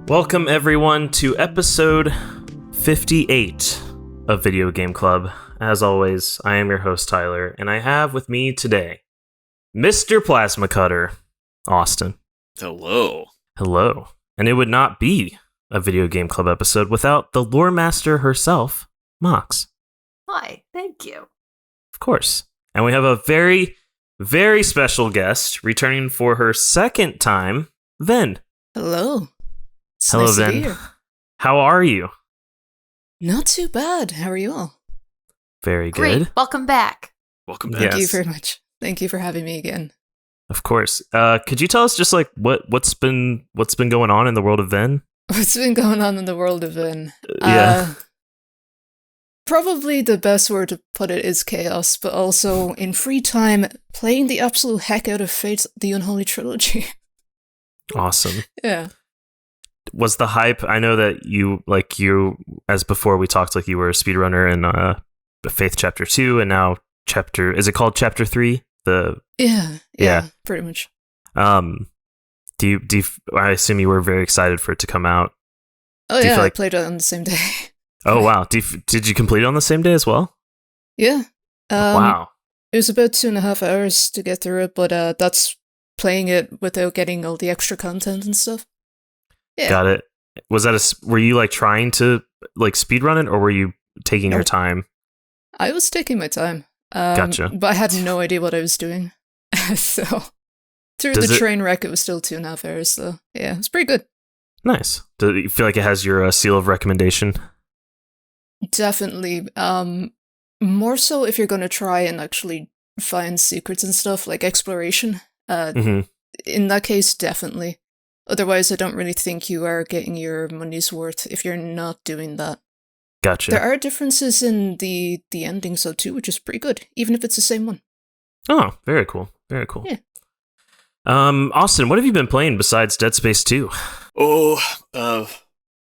Welcome everyone to episode 58 of Video Game Club. As always, I am your host Tyler, and I have with me today Mr. Plasma Cutter, Austin. Hello. Hello. And it would not be a Video Game Club episode without the lore master herself, Mox. Hi, thank you. Of course. And we have a very, very special guest returning for her second time, Vynn. Hello. It's Hello, nice to be Vynn. here. How are you? Not too bad. How are you all? Very Great. good. Welcome back. Welcome back. Thank you Yes. very much. Thank you for having me again. Of course. Could you tell us just like what's been going on in the world of Vynn? What's been going on in the world of Vynn? Yeah. Probably the best word to put it is chaos, but also in free time, playing the absolute heck out of Fate's The Unholy Trilogy. Awesome. Yeah. Was the hype? I know that you as before we talked, like you were a speedrunner in Faith Chapter 2, and now is it called Chapter 3? Yeah, pretty much. Do you I assume you were very excited for it to come out. Oh Do you yeah, feel I like- played it on the same day. Oh wow. Did you complete it on the same day as well? Yeah. Wow. It was about 2.5 hours to get through it, but that's playing it without getting all the extra content and stuff. Yeah. Got it. Was that were you like trying to like speedrun it, or were you taking your Nope. time? I was taking my time. Gotcha. But I had no idea what I was doing. So, through Does the it- train wreck, it was still 2.5 hours, so yeah, it's pretty good. Nice. Do you feel like it has your seal of recommendation? Definitely. More so if you're going to try and actually find secrets and stuff, like exploration. Mm-hmm. In that case, definitely. Otherwise, I don't really think you are getting your money's worth if you're not doing that. Gotcha. There are differences in the endings, though, too, which is pretty good, even if it's the same one. Oh, very cool. Very cool. Yeah. Austin, what have you been playing besides Dead Space 2?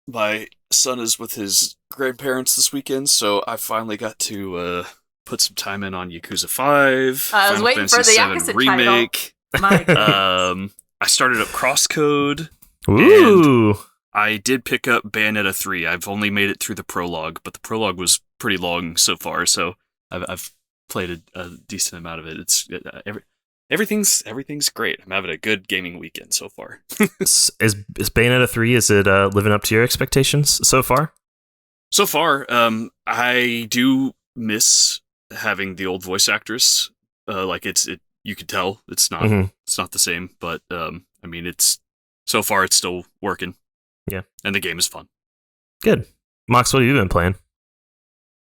My son is with his grandparents this weekend, so I finally got to put some time in on Yakuza 5. I was waiting for the Fantasy Yakuza VII remake. My goodness. I started up Crosscode. Ooh. I did pick up Bayonetta 3. I've only made it through the prologue, but the prologue was pretty long so far, so I've played a decent amount of it. It's everything's great. I'm having a good gaming weekend so far. Is Bayonetta 3, is it living up to your expectations so far? So far, I do miss having the old voice actress. You could tell it's not Mhm. it's not the same, but I mean it's still working. Yeah. And the game is fun. Good. Mox, what have you been playing?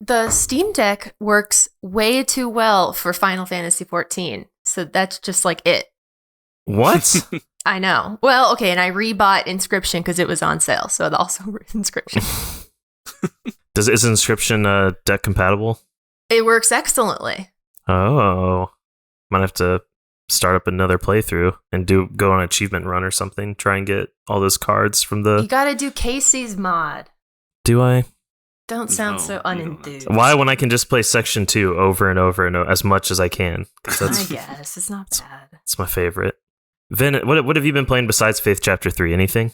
The Steam Deck works way too well for Final Fantasy XIV, so that's just like it. What? I know. Well, okay, and I rebought Inscription because it was on sale, so it also Inscription. Is Inscription deck compatible? It works excellently. Oh. Might have to start up another playthrough and go on an achievement run or something. Try and get all those cards from You the... gotta do Casey's mod. Do I? Don't sound No, so you don't have unenthused. Why when I can just play Section 2 over and over and as much as I can? 'Cause I that's guess. It's not bad. it's my favorite. Vin, what have you been playing besides Faith Chapter 3? Anything?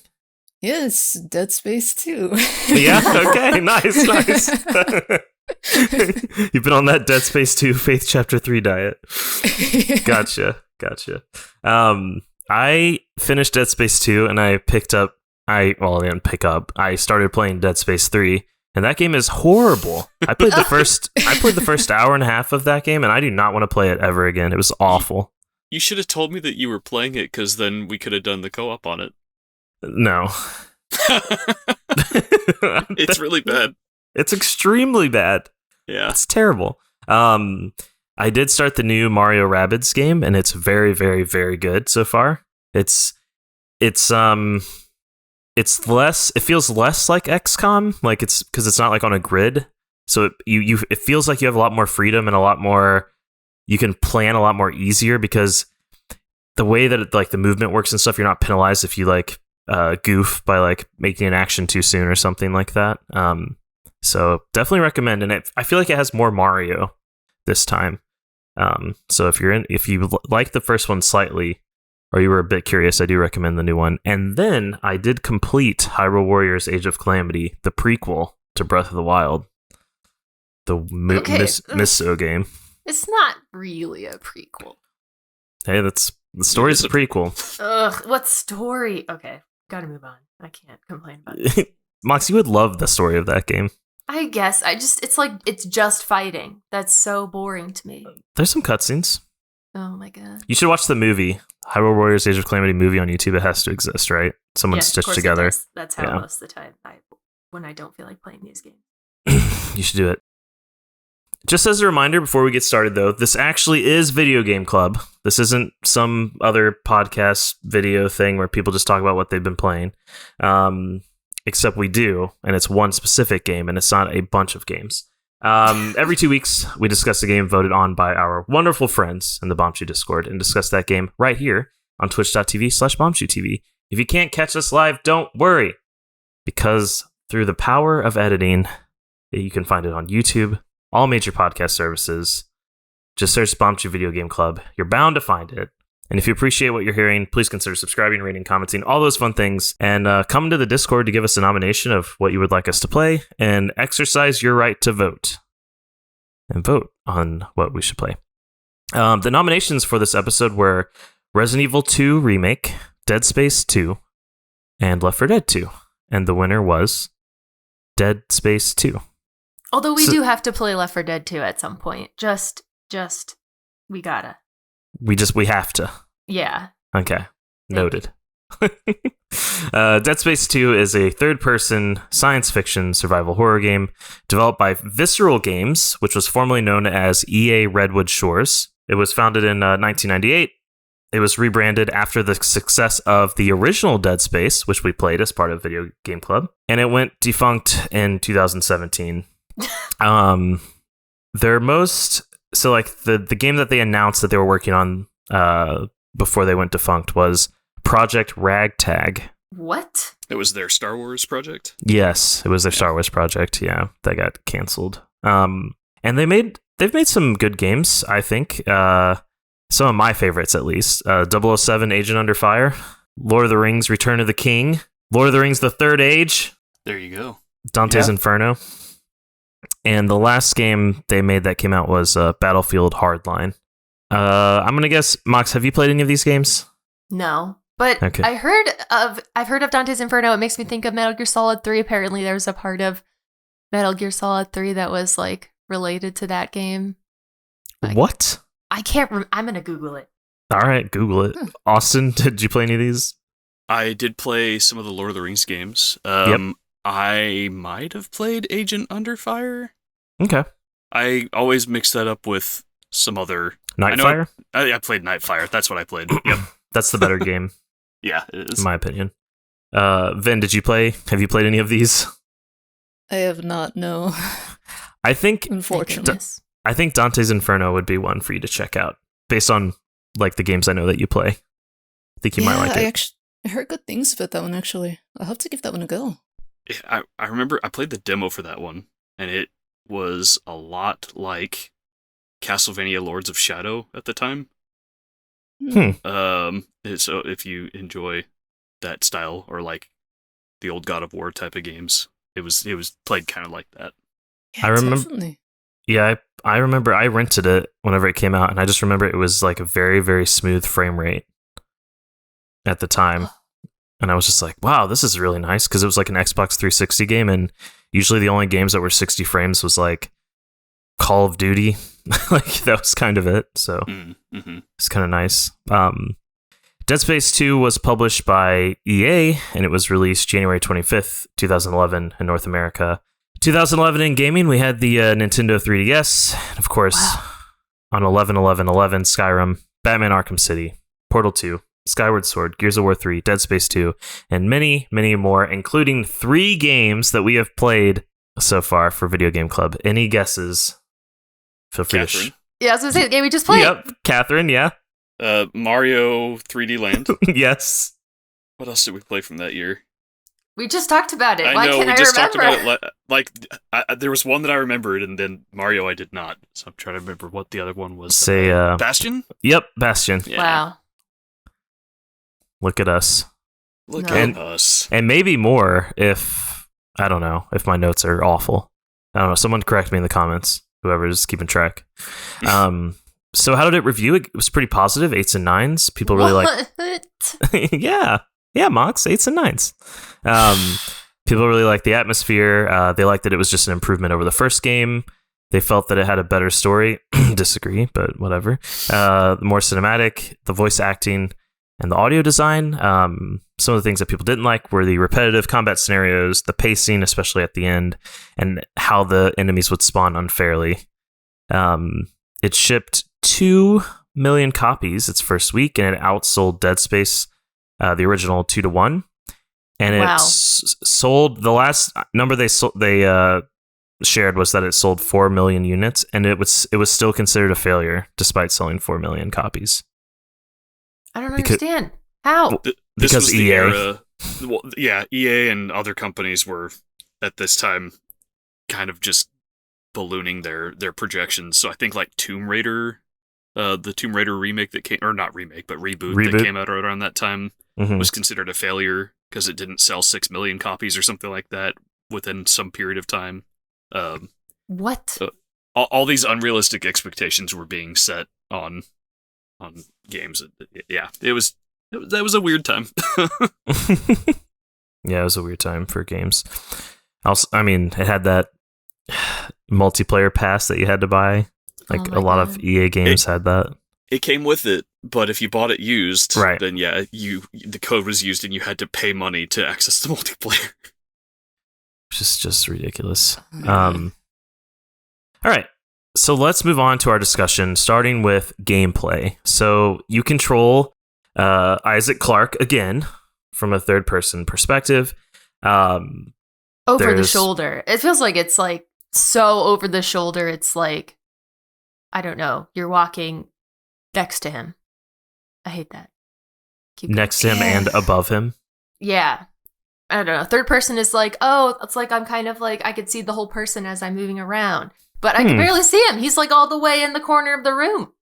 Yeah, it's Dead Space 2. Yeah, okay, nice. You've been on that Dead Space 2 Faith Chapter 3 diet. Gotcha. I finished Dead Space 2 and I didn't pick up. I started playing Dead Space 3, and that game is horrible. I played the first hour and a half of that game, and I do not want to play it ever again. It was awful. You should have told me that you were playing it, because then we could have done the co-op on it. No. It's really bad. It's extremely bad. Yeah. It's terrible. I did start the new Mario Rabbids game, and it's very, very, very good so far. It feels less like XCOM, like it's because it's not like on a grid. So it feels like you have a lot more freedom and a lot more, you can plan a lot more easier, because the way that the movement works and stuff, you're not penalized if you goof by making an action too soon or something like that. So definitely recommend, and I feel like it has more Mario this time. So if you like the first one slightly, or you were a bit curious, I do recommend the new one. And then I did complete Hyrule Warriors Age of Calamity, the prequel to Breath of the Wild, the Miso game. It's not really a prequel. Hey, the story's a prequel. Ugh, what story? Okay, gotta move on. I can't complain about it. Mox, you would love the story of that game. I guess. It's just fighting. That's so boring to me. There's some cutscenes. Oh my god. You should watch the movie, Hyrule Warriors Age of Calamity movie on YouTube. It has to exist, right? Someone Yes, of stitched course it together. does. That's how most of the time, when I don't feel like playing these games. You should do it. Just as a reminder before we get started, though, this actually is Video Game Club. This isn't some other podcast video thing where people just talk about what they've been playing. Except we do, and it's one specific game, and it's not a bunch of games. Every 2 weeks, we discuss a game voted on by our wonderful friends in the Bombchu Discord and discuss that game right here on twitch.tv/BombchuTV. If you can't catch us live, don't worry, because through the power of editing, you can find it on YouTube, all major podcast services. Just search Bombchu Video Game Club. You're bound to find it. And if you appreciate what you're hearing, please consider subscribing, rating, commenting, all those fun things. And come to the Discord to give us a nomination of what you would like us to play and exercise your right to vote. And vote on what we should play. The nominations for this episode were Resident Evil 2 Remake, Dead Space 2, and Left 4 Dead 2. And the winner was Dead Space 2. Although we do have to play Left 4 Dead 2 at some point. Just, we gotta. We have to. Yeah. Okay. Noted. Dead Space 2 is a third-person science fiction survival horror game developed by Visceral Games, which was formerly known as EA Redwood Shores. It was founded in 1998. It was rebranded after the success of the original Dead Space, which we played as part of Video Game Club, and it went defunct in 2017. The game that they announced that they were working on before they went defunct was Project Ragtag. What? It was their Star Wars project? Yes, it was their Star Wars project. Yeah, that got canceled. And they've made some good games, I think. Some of my favorites, at least. 007 Agent Under Fire, Lord of the Rings Return of the King, Lord of the Rings The Third Age. There you go. Dante's Inferno. And the last game they made that came out was Battlefield Hardline. I'm gonna guess, Mox, have you played any of these games? No, but Okay. I've heard of Dante's Inferno. It makes me think of Metal Gear Solid 3. Apparently, there was a part of Metal Gear Solid 3 that was like related to that game. What? I can't. I'm gonna Google it. All right, Google it. Austin, did you play any of these? I did play some of the Lord of the Rings games. Yep. I might have played Agent Under Fire. Okay. I always mix that up with some other... Nightfire? I played Nightfire. That's what I played. Yep. That's the better game, Yeah, it is. in my opinion. Vynn, did you play? Have you played any of these? I have not, no. I think Unfortunately. I think Dante's Inferno would be one for you to check out, based on like the games I know that you play. I think you might like it. I heard good things about that one, actually. I'll have to give that one a go. I remember I played the demo for that one, and it was a lot like Castlevania Lords of Shadow at the time. So if you enjoy that style or like the old God of War type of games, it was played kind of like that. Yeah, I remember. definitely. Yeah, I remember I rented it whenever it came out, and I just remember it was like a very, very smooth frame rate at the time. And I was just like, wow, this is really nice, because it was like an Xbox 360 game, and usually the only games that were 60 frames was like Call of Duty. Like, that was kind of it. So it's kind of nice. Dead Space 2 was published by EA, and it was released January 25th, 2011 in North America. 2011 in gaming, we had the Nintendo 3DS, and of course, on 11/11/11, Skyrim, Batman Arkham City, Portal 2, Skyward Sword, Gears of War 3, Dead Space 2, and many, many more, including 3 games that we have played so far for Video Game Club. Any guesses? Feel free Catherine. Yeah, I was gonna say the game we just played. Yep, Catherine, yeah. Mario 3D Land. Yes. What else did we play from that year? We just talked about it. I Why know, can't we I just remember? talked about it. There was one that I remembered, and then Mario I did not. So I'm trying to remember what the other one was. Say, Bastion? Yep, Bastion. Yeah. Wow. Look at us. Look No. at us. And maybe more if, I don't know, if my notes are awful. I don't know. Someone correct me in the comments, whoever's keeping track. So how did it review? It was pretty positive, 8s and 9s. People really like... Yeah, Mox, 8s and 9s. People really liked the atmosphere. They liked that it was just an improvement over the first game. They felt that it had a better story. Disagree, but whatever. More cinematic, the voice acting, and the audio design. Some of the things that people didn't like were the repetitive combat scenarios, the pacing, especially at the end, and how the enemies would spawn unfairly. It shipped 2 million copies its first week, and it outsold Dead Space, the original, 2-1. And Wow. it sold, the last number they shared was that it sold 4 million units, and it was still considered a failure despite selling 4 million copies. I don't understand. How? This Because was the EA. era. Well, yeah, EA and other companies were at this time kind of just ballooning their projections. So I think like Tomb Raider, the Tomb Raider remake that came, or not remake, but reboot. That came out around that time was considered a failure because it didn't sell 6 million copies or something like that within some period of time. What? All these unrealistic expectations were being set on games. Yeah, that was a weird time. Yeah, it was a weird time for games. Also, I mean, it had that multiplayer pass that you had to buy. Like Oh my a lot of God. EA games had that. It came with it, but if you bought it used, Right. then yeah, the code was used and you had to pay money to access the multiplayer. Which is just ridiculous. All right. So let's move on to our discussion, starting with gameplay. So you control Isaac Clarke again from a third-person perspective. Over the there's- shoulder. It feels like it's like so over the shoulder. It's like, I don't know. You're walking next to him. I hate that. Keep going. Next to him and above him. Yeah. I don't know. Third person is like, oh, it's like I'm kind of like I could see the whole person as I'm moving around, but I can barely see him. He's like all the way in the corner of the room.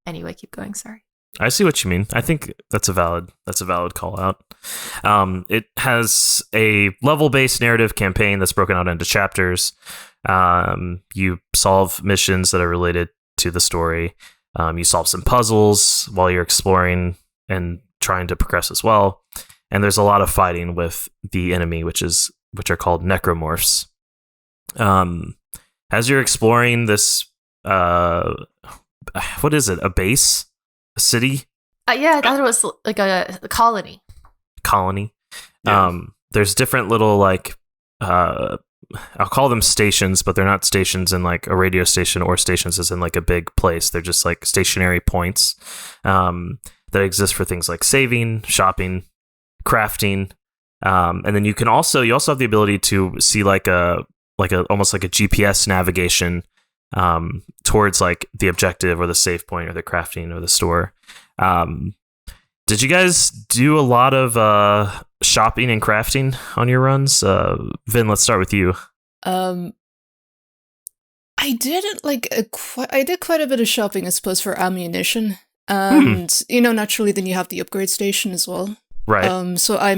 Anyway, keep going. Sorry. I see what you mean. I think that's a valid call out. It has a level-based narrative campaign that's broken out into chapters. You solve missions that are related to the story. You solve some puzzles while you're exploring and trying to progress as well. And there's a lot of fighting with the enemy, which are called necromorphs. As you're exploring this, what is it? A base? A city? Yeah, I thought it was like a colony. Colony? Yeah. There's different little like I'll call them stations, but they're not stations in like a radio station or stations as in like a big place. They're just like stationary points that exist for things like saving, shopping, crafting, and then you also have the ability to see like a almost like a GPS navigation towards like the objective or the save point or the crafting or the store. Did you guys do a lot of shopping and crafting on your runs? Vin, let's start with you. I did I did quite a bit of shopping, I suppose, for ammunition, and naturally, then you have the upgrade station as well. Right. So I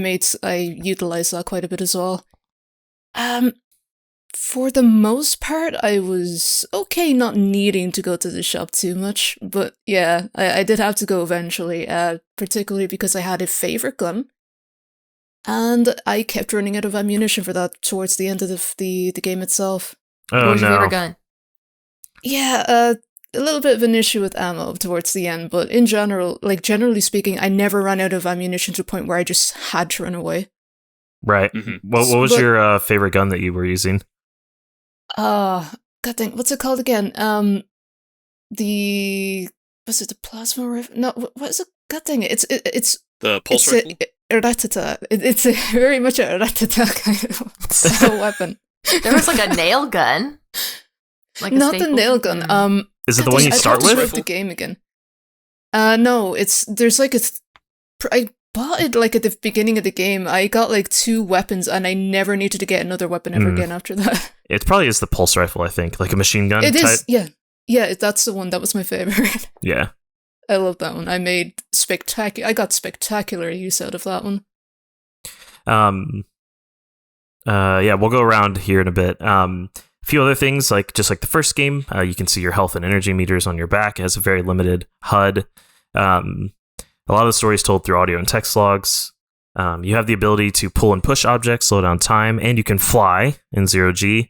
utilized that quite a bit as well. For the most part, I was okay not needing to go to the shop too much, but yeah, I did have to go eventually, particularly because I had a favorite gun, and I kept running out of ammunition for that towards the end of the game itself. What Oh was your no. favorite gun? Yeah, a little bit of an issue with ammo towards the end, but in general, generally speaking, I never ran out of ammunition to the point where I just had to run away. Right. Mhm. What was But- your favorite gun that you were using? God dang, what's it called again? Was it the plasma rifle? No, what is it? God dang it! It's The pulse it's rifle. a ratata. It's a very much a ratata kind of weapon. There was like a nail gun. Like a Not the staple nail gun. Is it the God one dang, you I'd start have to with? save the game again. No, there's like I bought it like at the beginning of the game. I got like 2 weapons, and I never needed to get another weapon ever again after that. It probably is the pulse rifle, I think, like a machine gun It type. is, yeah. Yeah, that's the one. That was my favorite. Yeah. I love that one. I got spectacular use out of that one. Yeah, we'll go around here in a bit. A few other things, just like the first game, you can see your health and energy meters on your back. It has a very limited HUD. A lot of the story is told through audio and text logs. You have the ability to pull and push objects, slow down time, and you can fly in 0G.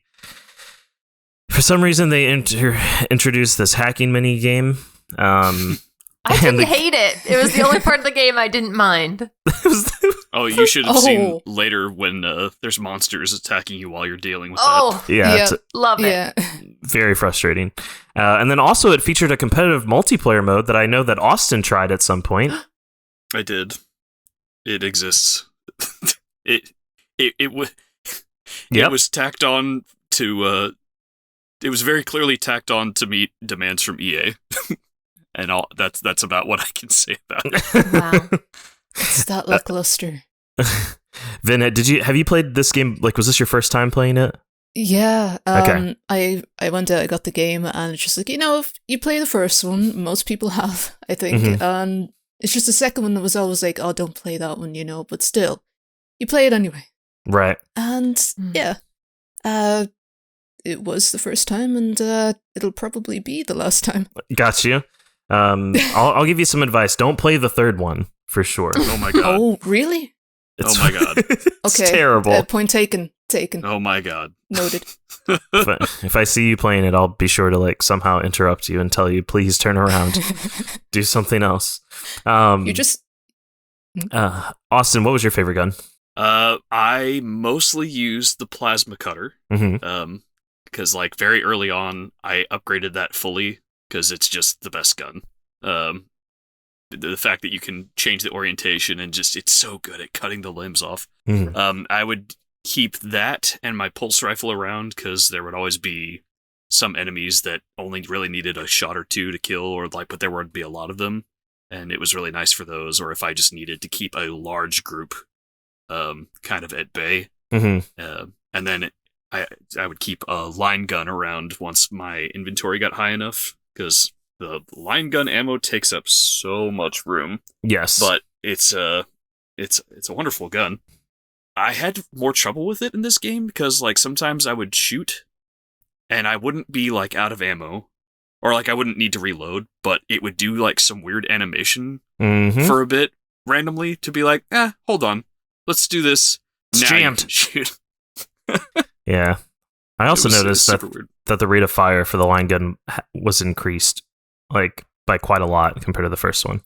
For some reason, they introduced this hacking mini game. I didn't hate it. It was the only part of the game I didn't mind. Oh, you should have seen later when there's monsters attacking you while you're dealing with that. Yeah, love it. Yeah. Very frustrating. And then also it featured a competitive multiplayer mode that I know that Austin tried at some point. I did. It exists. It was tacked on to. It was very clearly tacked on to meet demands from EA. And that's about what I can say about it. Wow. It's that lackluster. Vynn, have you played this game? Was this your first time playing it? Yeah. Okay. I went out, I got the game, and it's just if you play the first one, most people have, I think, Mm-hmm. and it's just the second one that was always like, oh, don't play that one, but still, you play it anyway. Right. And yeah, it was the first time, and it'll probably be the last time. Got you. I'll give you some advice. Don't play the third one for sure. Oh my god. Oh, really? Oh my god. It's Okay. terrible. Point taken. Oh my god. Noted. But if I see you playing it, I'll be sure to somehow interrupt you and tell you, please turn around, do something else. You just. Austin, what was your favorite gun? I mostly used the plasma cutter. Mm-hmm. Because very early on, I upgraded that fully because it's just the best gun. The fact that you can change the orientation and it's so good at cutting the limbs off. Mm-hmm. I would keep that and my pulse rifle around because there would always be some enemies that only really needed a shot or two to kill, but there would be a lot of them, and it was really nice for those. Or if I just needed to keep a large group, kind of at bay, Mm-hmm. and then I would keep a line gun around once my inventory got high enough, because the line gun ammo takes up so much room. Yes. But it's a wonderful gun. I had more trouble with it in this game because sometimes I would shoot and I wouldn't be out of ammo, or I wouldn't need to reload, but it would do some weird animation Mm-hmm. for a bit randomly to be hold on, let's do this. It's Now you jammed. can shoot. Yeah. I also noticed super weird. that the rate of fire for the line gun was increased by quite a lot compared to the first one.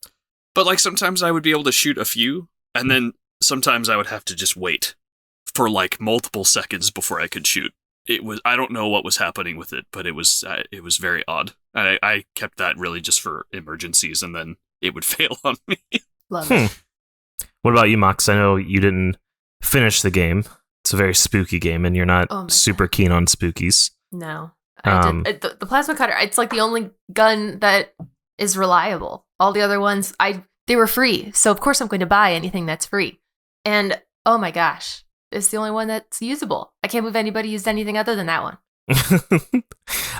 But sometimes I would be able to shoot a few, and then sometimes I would have to just wait for multiple seconds before I could shoot. I don't know what was happening with it, but it was very odd. I kept that really just for emergencies, and then it would fail on me. Love it. What about you, Mox? I know you didn't finish the game. It's a very spooky game, and you're not super keen on spookies. No. I did. The plasma cutter, it's the only gun that is reliable. All the other ones, they were free, so of course I'm going to buy anything that's free. And oh my gosh, it's the only one that's usable. I can't believe anybody used anything other than that one.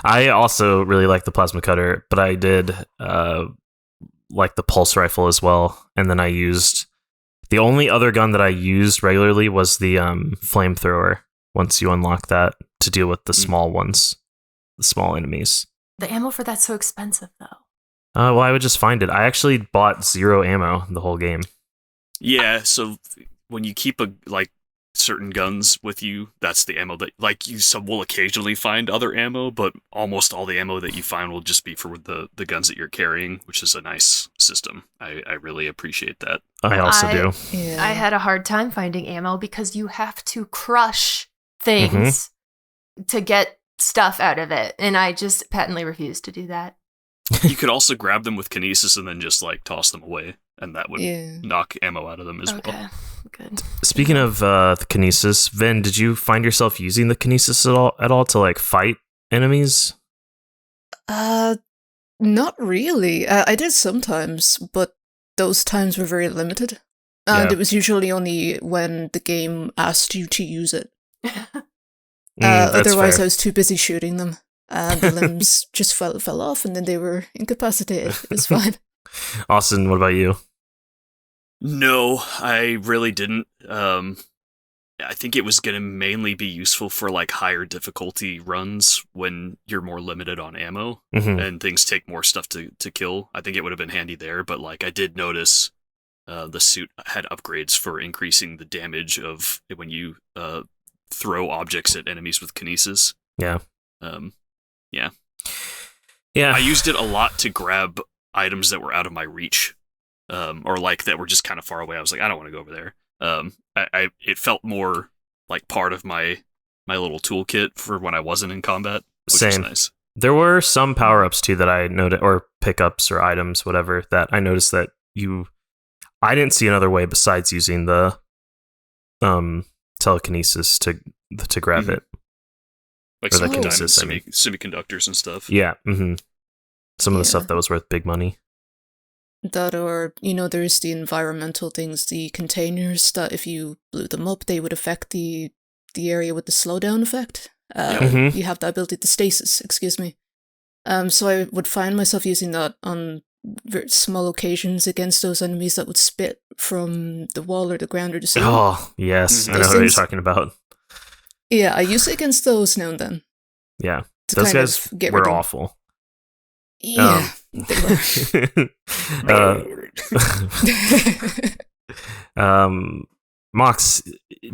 I also really like the plasma cutter, but I did like the pulse rifle as well. And then I used the only other gun that I used regularly was the flamethrower. Once you unlock that to deal with the small ones, the small enemies. The ammo for that's so expensive, though. Well, I would just find it. I actually bought 0 ammo the whole game. Yeah, so when you keep certain guns with you, that's the ammo that you will occasionally find other ammo, but almost all the ammo that you find will just be for the guns that you're carrying, which is a nice system. I really appreciate that. I also do. Yeah. I had a hard time finding ammo because you have to crush things to get stuff out of it, and I just patently refused to do that. You could also grab them with kinesis and then just toss them away, and that would Yeah. knock ammo out of them as Okay, well. good. Speaking of the kinesis, Vynn, did you find yourself using the kinesis at all to fight enemies? Not really. I did sometimes, but those times were very limited. And Yeah. it was usually only when the game asked you to use it. That's Otherwise, fair. I was too busy shooting them. And the limbs just fell off, and then they were incapacitated. It was fine. Austin, what about you? No, I really didn't. I think it was going to mainly be useful for like higher difficulty runs when you're more limited on ammo and things take more stuff to kill. I think it would have been handy there, but like I did notice the suit had upgrades for increasing the damage of when you throw objects at enemies with kinesis. Yeah. Yeah. Yeah. I used it a lot to grab items that were out of my reach, or like that were just kind of far away. I was like, I don't want to go over there. It felt more like part of my little toolkit for when I wasn't in combat, which Same. was nice. There were some power-ups too that I noted, or pickups or items, whatever, that I noticed that I didn't see another way besides using the telekinesis to grab it. Like Or some the kinesis, I mean. semiconductors and stuff. Yeah. Some of the Yeah. stuff that was worth big money. That, or, there's the environmental things, the containers, that if you blew them up, they would affect the area with the slowdown effect. Mhm. You have the ability to stasis, excuse me. So I would find myself using that on very small occasions against those enemies that would spit from the wall or the ground or the ceiling. Oh, yes. I know Those what you're things- talking about. Yeah, I use it against those now and then. Yeah. To Those kind guys of get were rid of- awful. Yeah, they were. Mox,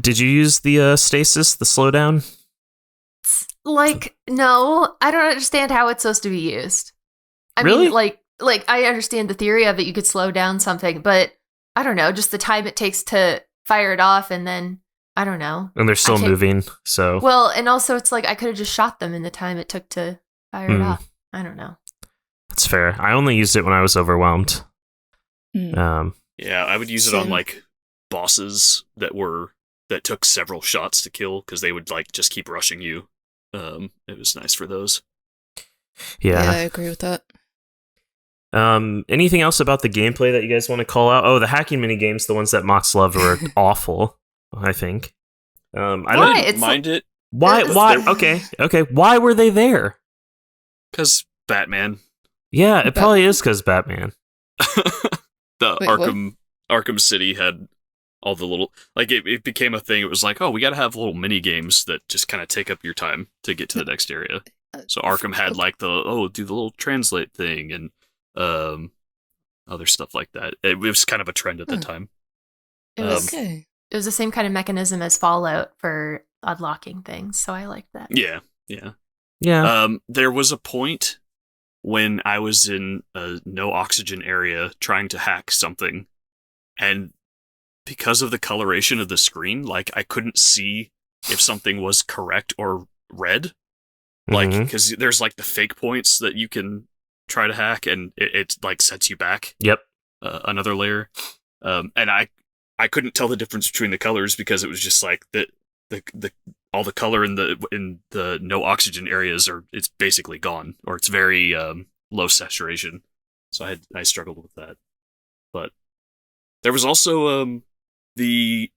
did you use the stasis, the slowdown? Like, no, I don't understand how it's supposed to be used. I Really? mean, like I understand the theory of it. You could slow down something, but I don't know, just the time it takes to fire it off, and then I don't know. And they're still can't- moving, so Well, and also it's like I could have just shot them in the time it took to fire it off. I don't know. that's fair. I only used it when I was overwhelmed. Mm. Yeah, I would use it on Same. like bosses that took several shots to kill because they would like just keep rushing you. It was nice for those. Yeah, I Yeah. agree with that. Anything else about the gameplay that you guys want to call out? Oh, the hacking mini games, the ones that Mox loved, were awful. I think. I Why? don't. It's Mind it Why? it's- Why? Okay. Why were they there? because Batman. Yeah, it probably is because Batman. The Wait, what? Arkham City had all the little like it became a thing. It was like, oh, we got to have little mini games that just kind of take up your time to get to the next area. So Arkham had like do the little translate thing and other stuff like that. It was kind of a trend at the time. It was Okay. it was the same kind of mechanism as Fallout for unlocking things, so I liked that. Yeah. Yeah. There was a point when I was in a no oxygen area trying to hack something, and because of the coloration of the screen, like I couldn't see if something was correct or red. Like, Mhm. because there's like the fake points that you can try to hack, and it like sets you back Yep. another layer. And I couldn't tell the difference between the colors because it was just like the all the color in the no oxygen areas it's basically gone, or it's very low saturation. So I struggled with that. But there was also the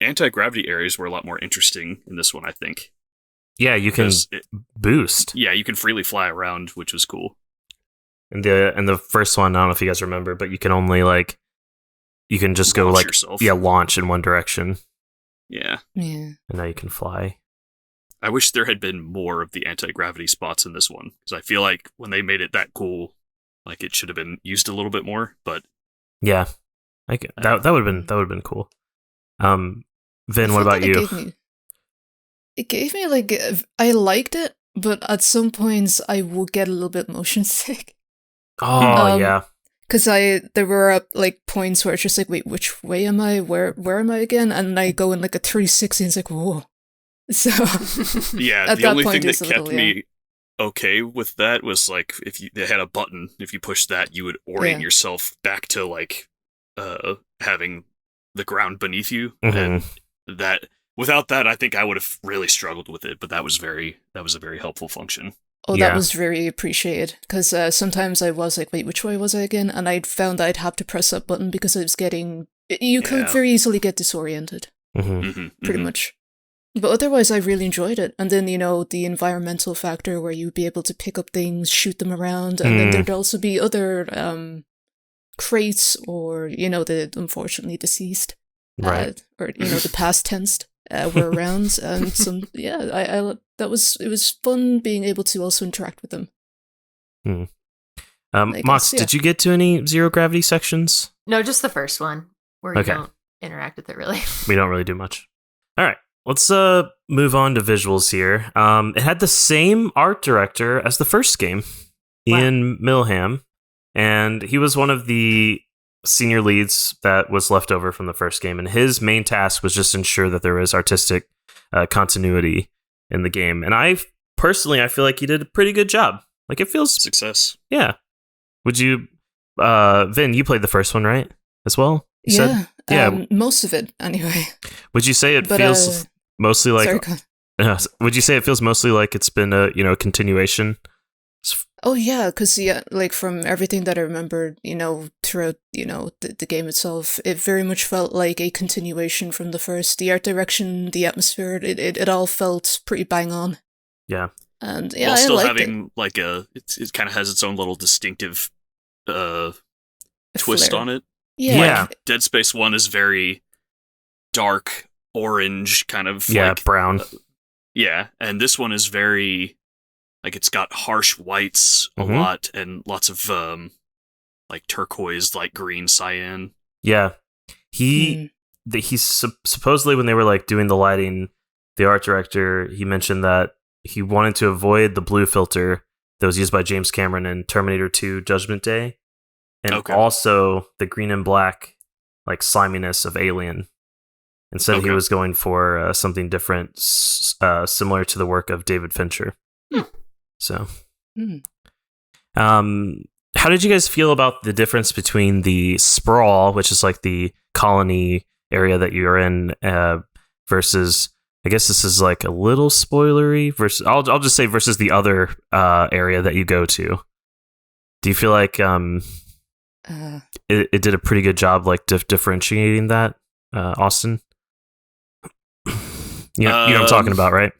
anti-gravity areas were a lot more interesting in this one, I think. Yeah, you can 'Cause boost. yeah, you can freely fly around, which was cool. And the first one, I don't know if you guys remember, but you can only you can just go Launch yourself. launch in one direction, Yeah. Yeah. and now you can fly. I wish there had been more of the anti-gravity spots in this one, because I feel like when they made it that cool, like it should have been used a little bit more. But Yeah, that would have been cool. Vin, I what felt about that you? It gave me like I liked it, but at some points I would get a little bit motion sick. Oh yeah, Because there were like points where it's just like, wait, which way am I? Where am I again? And I go in like a 360 and it's like, whoa. So yeah, At the that only point, thing that it's a kept little, me okay with that was like if they had a button, if you push that, you would orient Yeah. yourself back to like having the ground beneath you, Mhm. and that without that, I think I would have really struggled with it. But that was a very helpful function. oh, Yeah. that was very appreciated. Because sometimes I was like, wait, which way was I again? And I'd found I'd have to press that button because I was getting. You could Yeah. very easily get disoriented, Mhm. Mm-hmm, pretty much. But otherwise, I really enjoyed it. And then, the environmental factor where you'd be able to pick up things, shoot them around, and then Mm. there'd also be other crates or the unfortunately deceased, Right. or the past tense were around, and some it was fun being able to also interact with them. Mox, did you get to any zero gravity sections? No, just the first one where you don't interact with it really. We don't really do much. All right. Let's move on to visuals here. It had the same art director as the first game, Ian Milham, and he was one of the senior leads that was left over from the first game, and his main task was just ensure that there was artistic continuity in the game. And I feel like he did a pretty good job. Like, it feels... Success. Yeah. Would you... Vynn, you played the first one, right? As well? Yeah. Most of it, anyway. Would you say it feels mostly like... would you say it feels mostly like it's been a continuation? Oh yeah, because like from everything that I remember, throughout the game itself, it very much felt like a continuation from the first. The art direction, the atmosphere, it all felt pretty bang on. Yeah, and while still having like it kind of has its own little distinctive twist on it. Yeah. Like Dead Space 1 is very dark orange, kind of brown. And this one is very like it's got harsh whites a lot and lots of like turquoise, light green, cyan. Yeah, he's supposedly when they were like doing the lighting, the art director, he mentioned that he wanted to avoid the blue filter that was used by James Cameron in Terminator 2: Judgment Day, and also the green and black like sliminess of Alien. Instead, he was going for something different, similar to the work of David Fincher. So, how did you guys feel about the difference between the sprawl, which is like the colony area that you're in, versus, I guess this is like a little spoilery, versus, I'll just say versus the other area that you go to. Do you feel like it did a pretty good job like differentiating that, Austin? You know what I'm talking about, right?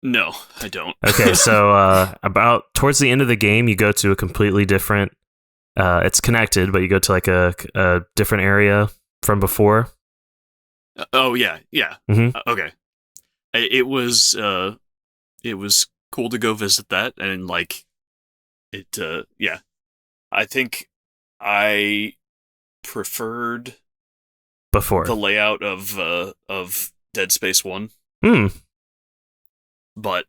No, I don't. Okay, so about towards the end of the game, you go to a completely different... it's connected, but you go to like a different area from before. Oh, yeah. Okay. It was cool to go visit that, and like, I think I preferred... Before. The layout of Dead Space 1. But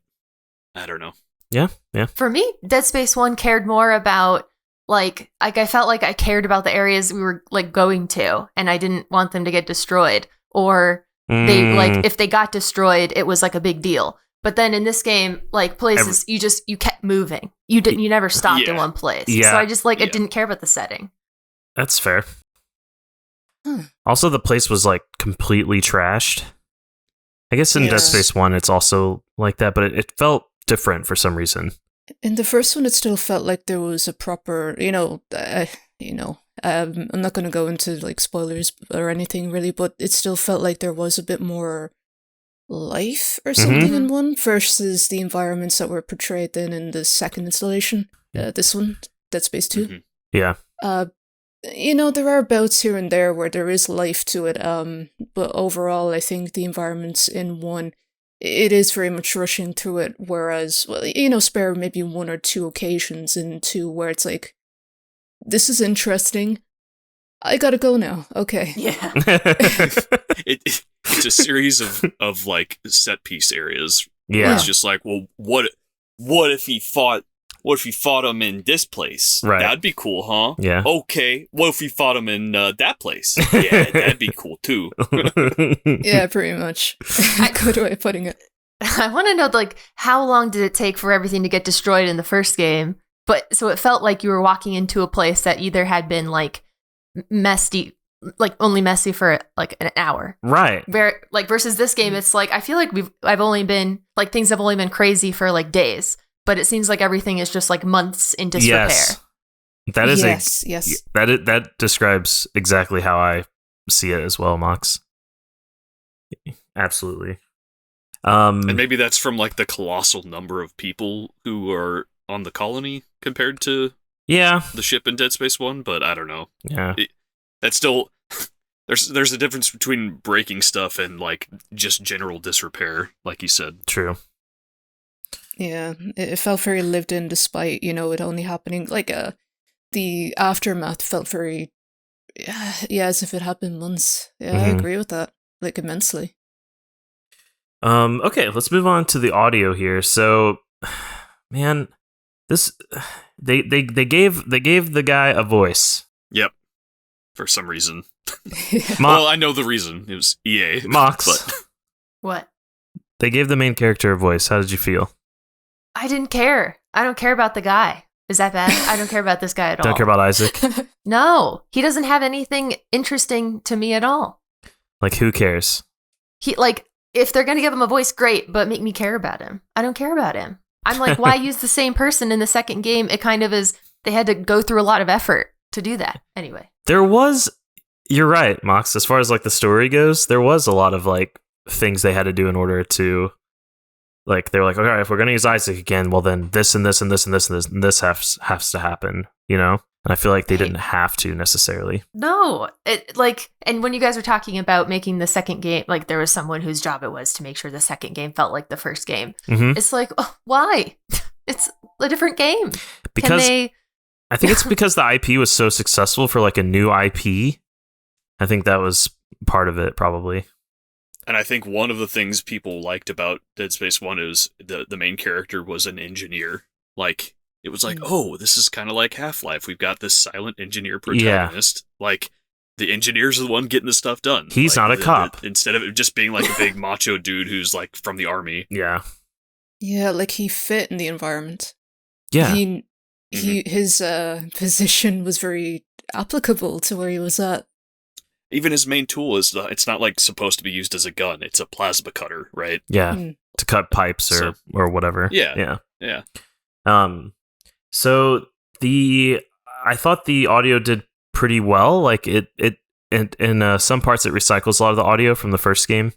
I don't know. Yeah. For me, Dead Space 1 cared more about like I felt like I cared about the areas we were like going to, and I didn't want them to get destroyed, or they like if they got destroyed, it was like a big deal. But then in this game, like places you kept moving. You never stopped in one place. Yeah. So I just I didn't care about the setting. That's fair. Also, the place was like completely trashed. I guess in Dead Space 1, it's also like that, but it felt different for some reason. In the first one, it still felt like there was a proper, I'm not going to go into like spoilers or anything really, but it still felt like there was a bit more life or something in one versus the environments that were portrayed in the second installation. This one, Dead Space 2. Yeah. There are bouts here and there where there is life to it, but overall, I think the environments in one, it is very much rushing through it, whereas, spare maybe one or two occasions in two where it's like, this is interesting, I gotta go now, okay. Yeah. It's a series of like, set-piece areas. Yeah. It's just like, well, what if he fought him in this place? Right. That'd be cool, huh? Yeah. Okay. What if we fought him in that place? Yeah, that'd be cool too. Yeah, pretty much. Good way of putting it. I want to know, like, how long did it take for everything to get destroyed in the first game? But so it felt like you were walking into a place that either had been like messy, like only messy for like an hour, right? Versus this game, it's like I feel like things have only been crazy for like days. But it seems like everything is just like months in disrepair. Yes. That is yes. That describes exactly how I see it as well, Mox. Absolutely. And maybe that's from like the colossal number of people who are on the colony compared to Yeah. the ship in Dead Space 1, but I don't know. Yeah. That's still there's a difference between breaking stuff and like just general disrepair, like you said. True. Yeah, it felt very lived in despite, it only happening, like, the aftermath felt very, yeah, as if it happened months. Yeah, I Mhm. agree with that, like, immensely. Okay, let's move on to the audio here. So, man, this they gave the guy a voice. Yep. For some reason. Yeah. Well, I know the reason. It was EA. Mox. But What? They gave the main character a voice. How did you feel? I didn't care. I don't care about the guy. Is that bad? I don't care about this guy at all. Don't care about Isaac. No, he doesn't have anything interesting to me at all. Like, who cares? If they're gonna give him a voice, great, but make me care about him. I don't care about him. I'm like, why use the same person in the second game? It kind of is. They had to go through a lot of effort to do that. Anyway, You're right, Mox. As far as like the story goes, there was a lot of like things they had to do in order to, like, they're like, okay, if we're gonna use Isaac again, well then this and this and this and this and this and this has to happen, And I feel like they didn't have to necessarily. no, and when you guys were talking about making the second game, like there was someone whose job it was to make sure the second game felt like the first game. Mm-hmm. It's like, why? It's a different game. Because I think it's because the IP was so successful for like a new IP. I think that was part of it, probably. And I think one of the things people liked about Dead Space 1 is the main character was an engineer. Like, it was like, oh, this is kind of like Half-Life. We've got this silent engineer protagonist. Yeah. Like, the engineer's the one getting the stuff done. He's like, not a cop. Instead of it just being like a big macho dude who's like from the army. Yeah. Yeah, like he fit in the environment. Yeah. His position was very applicable to where he was at. Even his main tool is it's not like supposed to be used as a gun. It's a plasma cutter, right? Yeah. To cut pipes or whatever. Yeah. Yeah. So I thought the audio did pretty well. Like it in some parts it recycles a lot of the audio from the first game.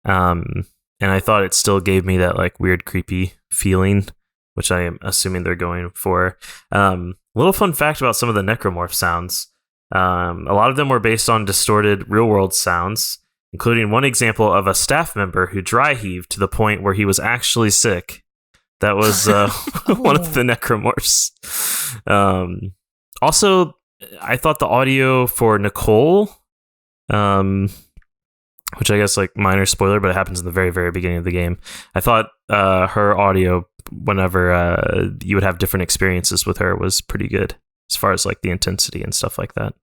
And I thought it still gave me that like weird creepy feeling, which I am assuming they're going for. Little fun fact about some of the necromorph sounds. A lot of them were based on distorted real-world sounds, including one example of a staff member who dry heaved to the point where he was actually sick. That was one of the necromorphs. Also, I thought the audio for Nicole, which I guess like minor spoiler, but it happens in the very, very beginning of the game. I thought her audio, whenever you would have different experiences with her, was pretty good. As far as like the intensity and stuff like that.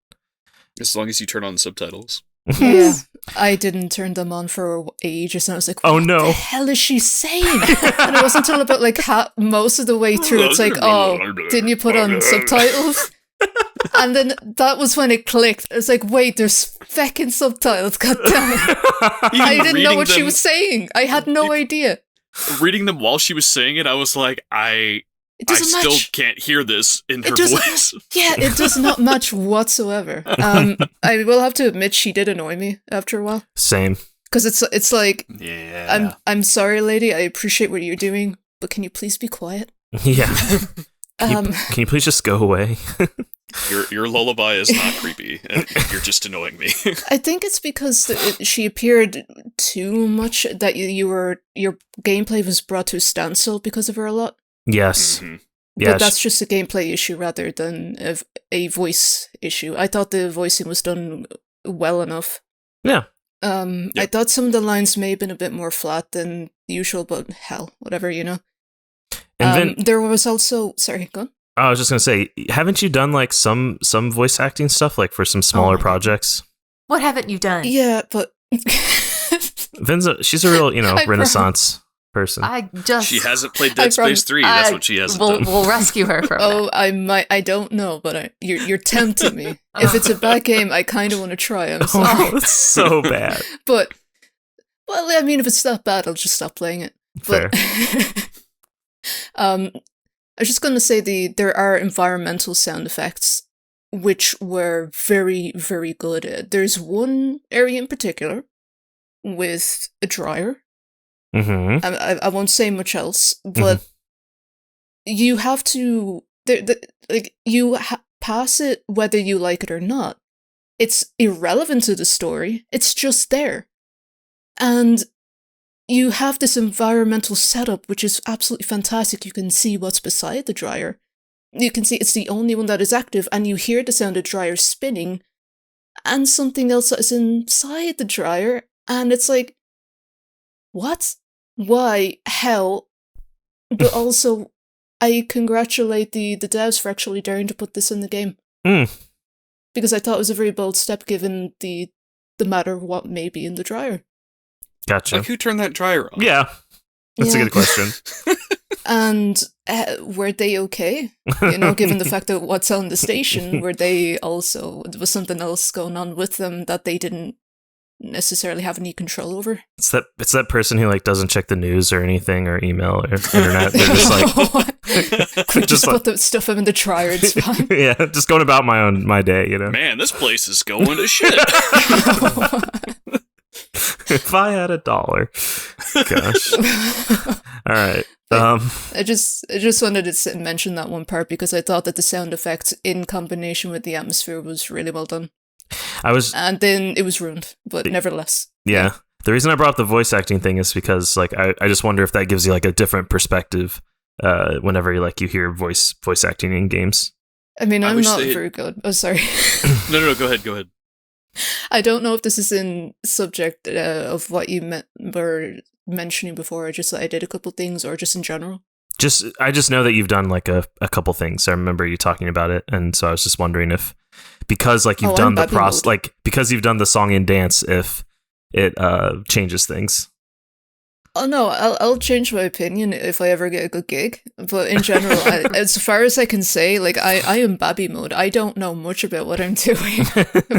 As long as you turn on subtitles. Yeah. I didn't turn them on for ages, and I was like, oh no, what the hell is she saying? And it wasn't until about like most of the way through, it's like, oh, didn't you put on subtitles? And then that was when it clicked. It's like, wait, there's feckin' subtitles, goddammit. I didn't know what she was saying. I had no idea. Reading them while she was saying it, I was like, I still can't hear this in her voice. Yeah, it does not match whatsoever. I will have to admit, she did annoy me after a while. Same. Because it's like, yeah. I'm sorry, lady. I appreciate what you're doing, but can you please be quiet? Yeah. Can you please just go away? Your lullaby is not creepy. You're just annoying me. I think it's because she appeared too much that your gameplay was brought to a standstill because of her a lot. Yes. Mm-hmm. Yeah, but that's just a gameplay issue rather than a voice issue. I thought the voicing was done well enough. Yeah. Yep. I thought some of the lines may have been a bit more flat than usual, but hell, whatever, And then there was also... Sorry, go on. I was just going to say, haven't you done like some voice acting stuff like for some smaller projects? What haven't you done? Yeah, but... Vynn's she's a real, Renaissance person. She hasn't played Dead Space 3. That's what she hasn't done. We'll rescue her from that. I might. I don't know, but you're tempting me. If it's a bad game, I kind of want to try. I'm sorry. Oh, it's so bad. But, well, I mean, if it's that bad, I'll just stop playing it. Fair. But, I was just going to say there are environmental sound effects which were very, very good. There's one area in particular with a dryer. Mm-hmm. I won't say much else, but you have to like you pass it whether you like it or not. It's irrelevant to the story. It's just there. And you have this environmental setup, which is absolutely fantastic. You can see what's beside the dryer. You can see it's the only one that is active, and you hear the sound of dryer spinning, and something else that is inside the dryer, and it's like, what? Why? How? But also, I congratulate the devs for actually daring to put this in the game. Because I thought it was a very bold step given the matter of what may be in the dryer. Gotcha. Like, who turned that dryer on? Yeah. That's a good question. And were they okay? You know, given the fact that what's on the station, were they also, there was something else going on with them that they didn't necessarily have any control over? It's that person who like doesn't check the news or anything or email or internet. They're just like quick, just put the stuff in the dryer, it's fine. Yeah, just going about my day, you know. Man, this place is going to shit. If I had $1. Gosh. All right. I just wanted to mention that one part because I thought that the sound effects in combination with the atmosphere was really well done. And then it was ruined, but nevertheless. Yeah. The reason I brought up the voice acting thing is because like I just wonder if that gives you like a different perspective whenever you hear voice acting in games. I mean, I'm not very good. Oh, sorry. No, go ahead. I don't know if this is in subject of what you were mentioning before, or just that I did a couple things, or just in general. I just know that you've done like a couple things. I remember you talking about it, and so I was just wondering if because like you've done the process, like because you've done the song and dance, if it changes things. Oh no, I'll change my opinion if I ever get a good gig. But in general, as far as I can say, like I am Babby mode. I don't know much about what I'm doing,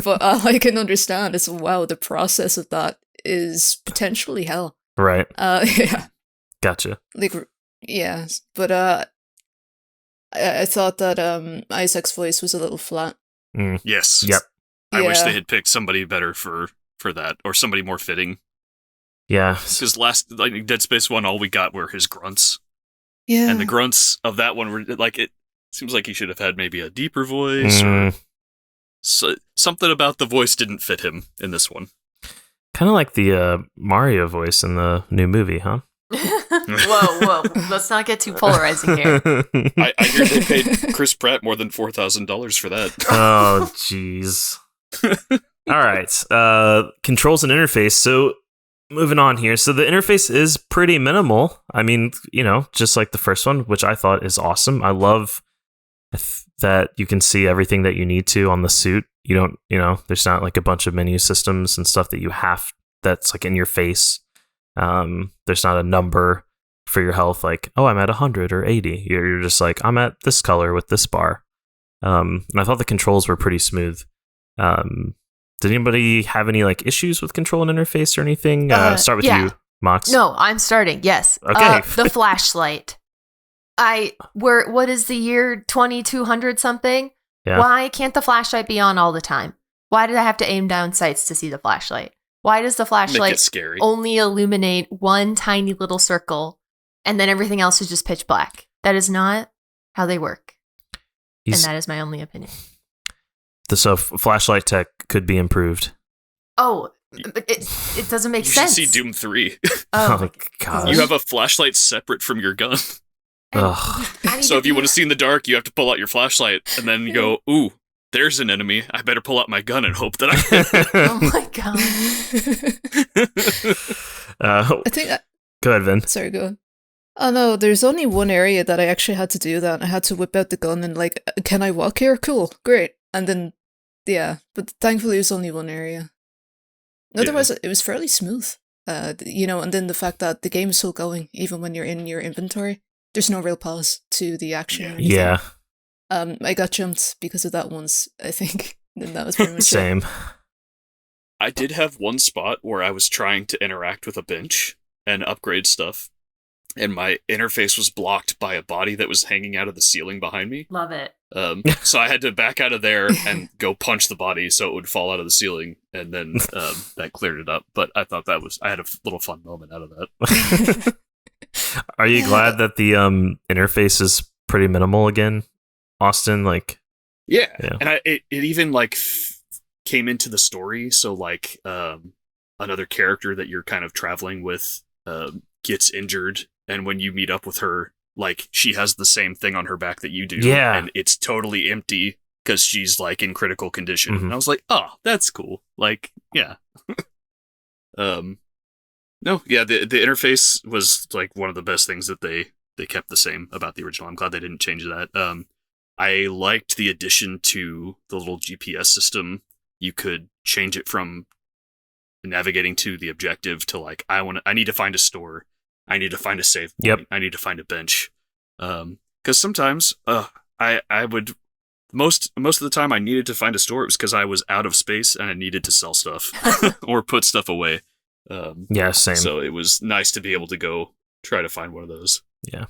but all I can understand is wow, the process of that is potentially hell. Right. Yeah. Gotcha. Like, yeah, but I thought that Isaac's voice was a little flat. Yes. Yep. I wish they had picked somebody better for that, or somebody more fitting. Yeah. Because Dead Space 1, all we got were his grunts. Yeah. And the grunts of that one were like, it seems like he should have had maybe a deeper voice, or something about the voice didn't fit him in this one. Kind of like the Mario voice in the new movie, huh? Whoa. Let's not get too polarizing here. I hear they paid Chris Pratt more than $4,000 for that. Oh, jeez. All right. Controls and interface. So, moving on here. So, the interface is pretty minimal. I mean, just like the first one, which I thought is awesome. I love that you can see everything that you need to on the suit. You don't, there's not like a bunch of menu systems and stuff that you have that's like in your face. There's not a number for your health, like, oh, I'm at 100 or 80. You're just like, I'm at this color with this bar. And I thought the controls were pretty smooth. Did anybody have any like issues with control and interface or anything? Start with you, Mox. No, I'm starting. Yes. Okay. The flashlight. What is the year 2200 something? Yeah. Why can't the flashlight be on all the time? Why did I have to aim down sights to see the flashlight? Why does the flashlight only illuminate one tiny little circle and then everything else is just pitch black? That is not how they work. And that is my only opinion. So flashlight tech could be improved. Oh, it doesn't make sense. You should see Doom 3. Oh my god. You have a flashlight separate from your gun. So if you want to see in the dark, you have to pull out your flashlight and then you go, ooh, there's an enemy. I better pull out my gun and hope that I hit it. Oh my god. I think go ahead, Vynn. Sorry, go on. Oh no, there's only one area that I actually had to do that. I had to whip out the gun and like, can I walk here? Cool, great. And then, yeah, but thankfully it was only one area. Otherwise, it was fairly smooth. And then the fact that the game is still going, even when you're in your inventory. There's no real pause to the action. Yeah. I got jumped because of that once, I think. And that was pretty much Same. it. I did have one spot where I was trying to interact with a bench and upgrade stuff, and my interface was blocked by a body that was hanging out of the ceiling behind me. Love it. So I had to back out of there and go punch the body so it would fall out of the ceiling, and then that cleared it up. But I thought I had a little fun moment out of that. Are you glad that the interface is pretty minimal again? Austin? Like, Yeah. Yeah. And it even like came into the story. So like another character that you're kind of traveling with gets injured, and when you meet up with her, like she has the same thing on her back that you do, and it's totally empty because she's like in critical condition. Mhm. And I was like, oh, that's cool. Like, yeah. No, yeah, the interface was like one of the best things that they kept the same about the original. I'm glad they didn't change that. I liked the addition to the little GPS system. You could change it from navigating to the objective to like, I need to find a store, I need to find a save point, Yep. I need to find a bench. Because sometimes I would most of the time I needed to find a store. It was because I was out of space and I needed to sell stuff or put stuff away. Yeah, same. So it was nice to be able to go try to find one of those. Yeah.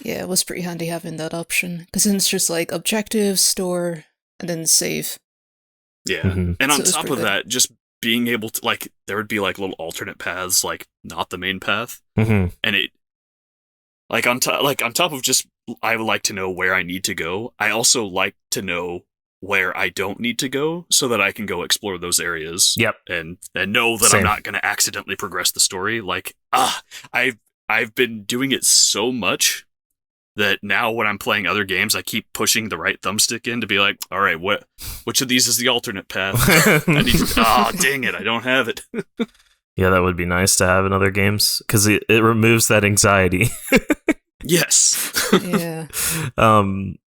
Yeah, it was pretty handy having that option, because then it's just like objective, store, and then save. Yeah. Mhm. And So on it was top pretty of good. that, just being able to, like, there would be like little alternate paths, like not the main path. Mhm. And it, like on top of just, I would like to know where I need to go. I also like to know where I don't need to go so that I can go explore those areas. Yep. And know that Same. I'm not going to accidentally progress the story. Like, I've been doing it so much that now when I'm playing other games, I keep pushing the right thumbstick in to be like, all right, which of these is the alternate path? I need to, dang it, I don't have it. Yeah, that would be nice to have in other games because it removes that anxiety. Yes. Yeah.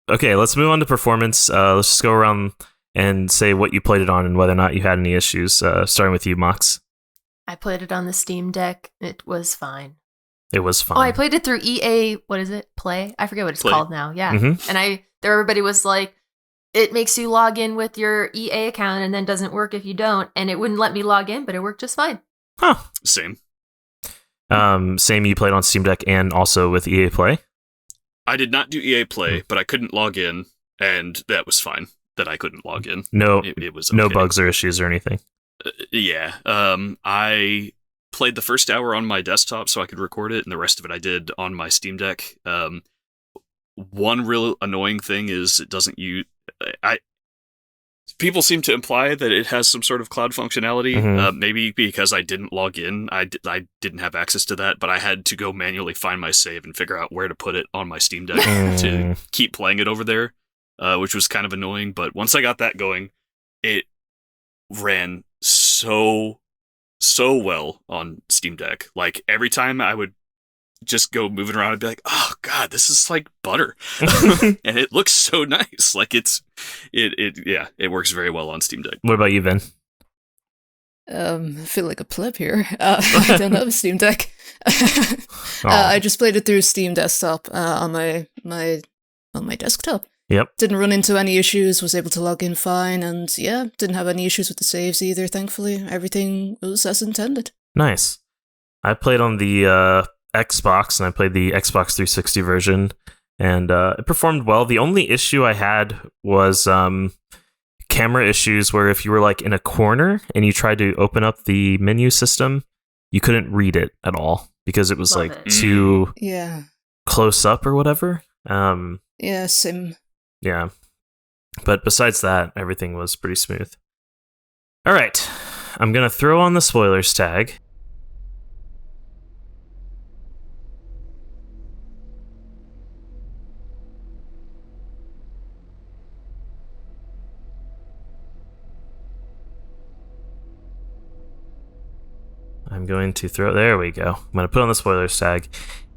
Okay, let's move on to performance. Let's just go around and say what you played it on and whether or not you had any issues. Starting with you, Mox. I played it on the Steam Deck. It was fine. It was fine. Oh, I played it through EA. What is it? Play? I forget what it's Play. called now. Yeah. Mhm. And everybody was like, it makes you log in with your EA account and then doesn't work if you don't. And it wouldn't let me log in, but it worked just fine. Huh. Same. Same. You played on Steam Deck and also with EA Play. I did not do EA Play, but I couldn't log in, and that was fine that I couldn't log in. No, It was no okay. bugs or issues or anything. Yeah. I played the first hour on my desktop so I could record it, and the rest of it I did on my Steam Deck. One real annoying thing is it doesn't use... People seem to imply that it has some sort of cloud functionality. Mhm. Maybe because I didn't log in, I didn't have access to that, but I had to go manually find my save and figure out where to put it on my Steam Deck to keep playing it over there, which was kind of annoying. But once I got that going, it ran so well on Steam Deck. Like every time I would just go moving around, I'd be like, oh god, this is like butter. And it looks so nice. Like it works very well on Steam Deck. What about you, Vin? I feel like a pleb here. I don't have a Steam Deck. I just played it through Steam Desktop on my desktop. Yep. Didn't run into any issues, was able to log in fine, and yeah, didn't have any issues with the saves either, thankfully. Everything was as intended. Nice. I played on the Xbox, and I played the Xbox 360 version, and it performed well. The only issue I had was camera issues, where if you were like in a corner and you tried to open up the menu system, you couldn't read it at all because it was Love like it. too Yeah. close up or whatever. Yeah, sim. Yeah. But besides that, everything was pretty smooth. All right. I'm going to throw on the spoilers tag. I'm going to throw... There we go. I'm going to put on the spoilers tag.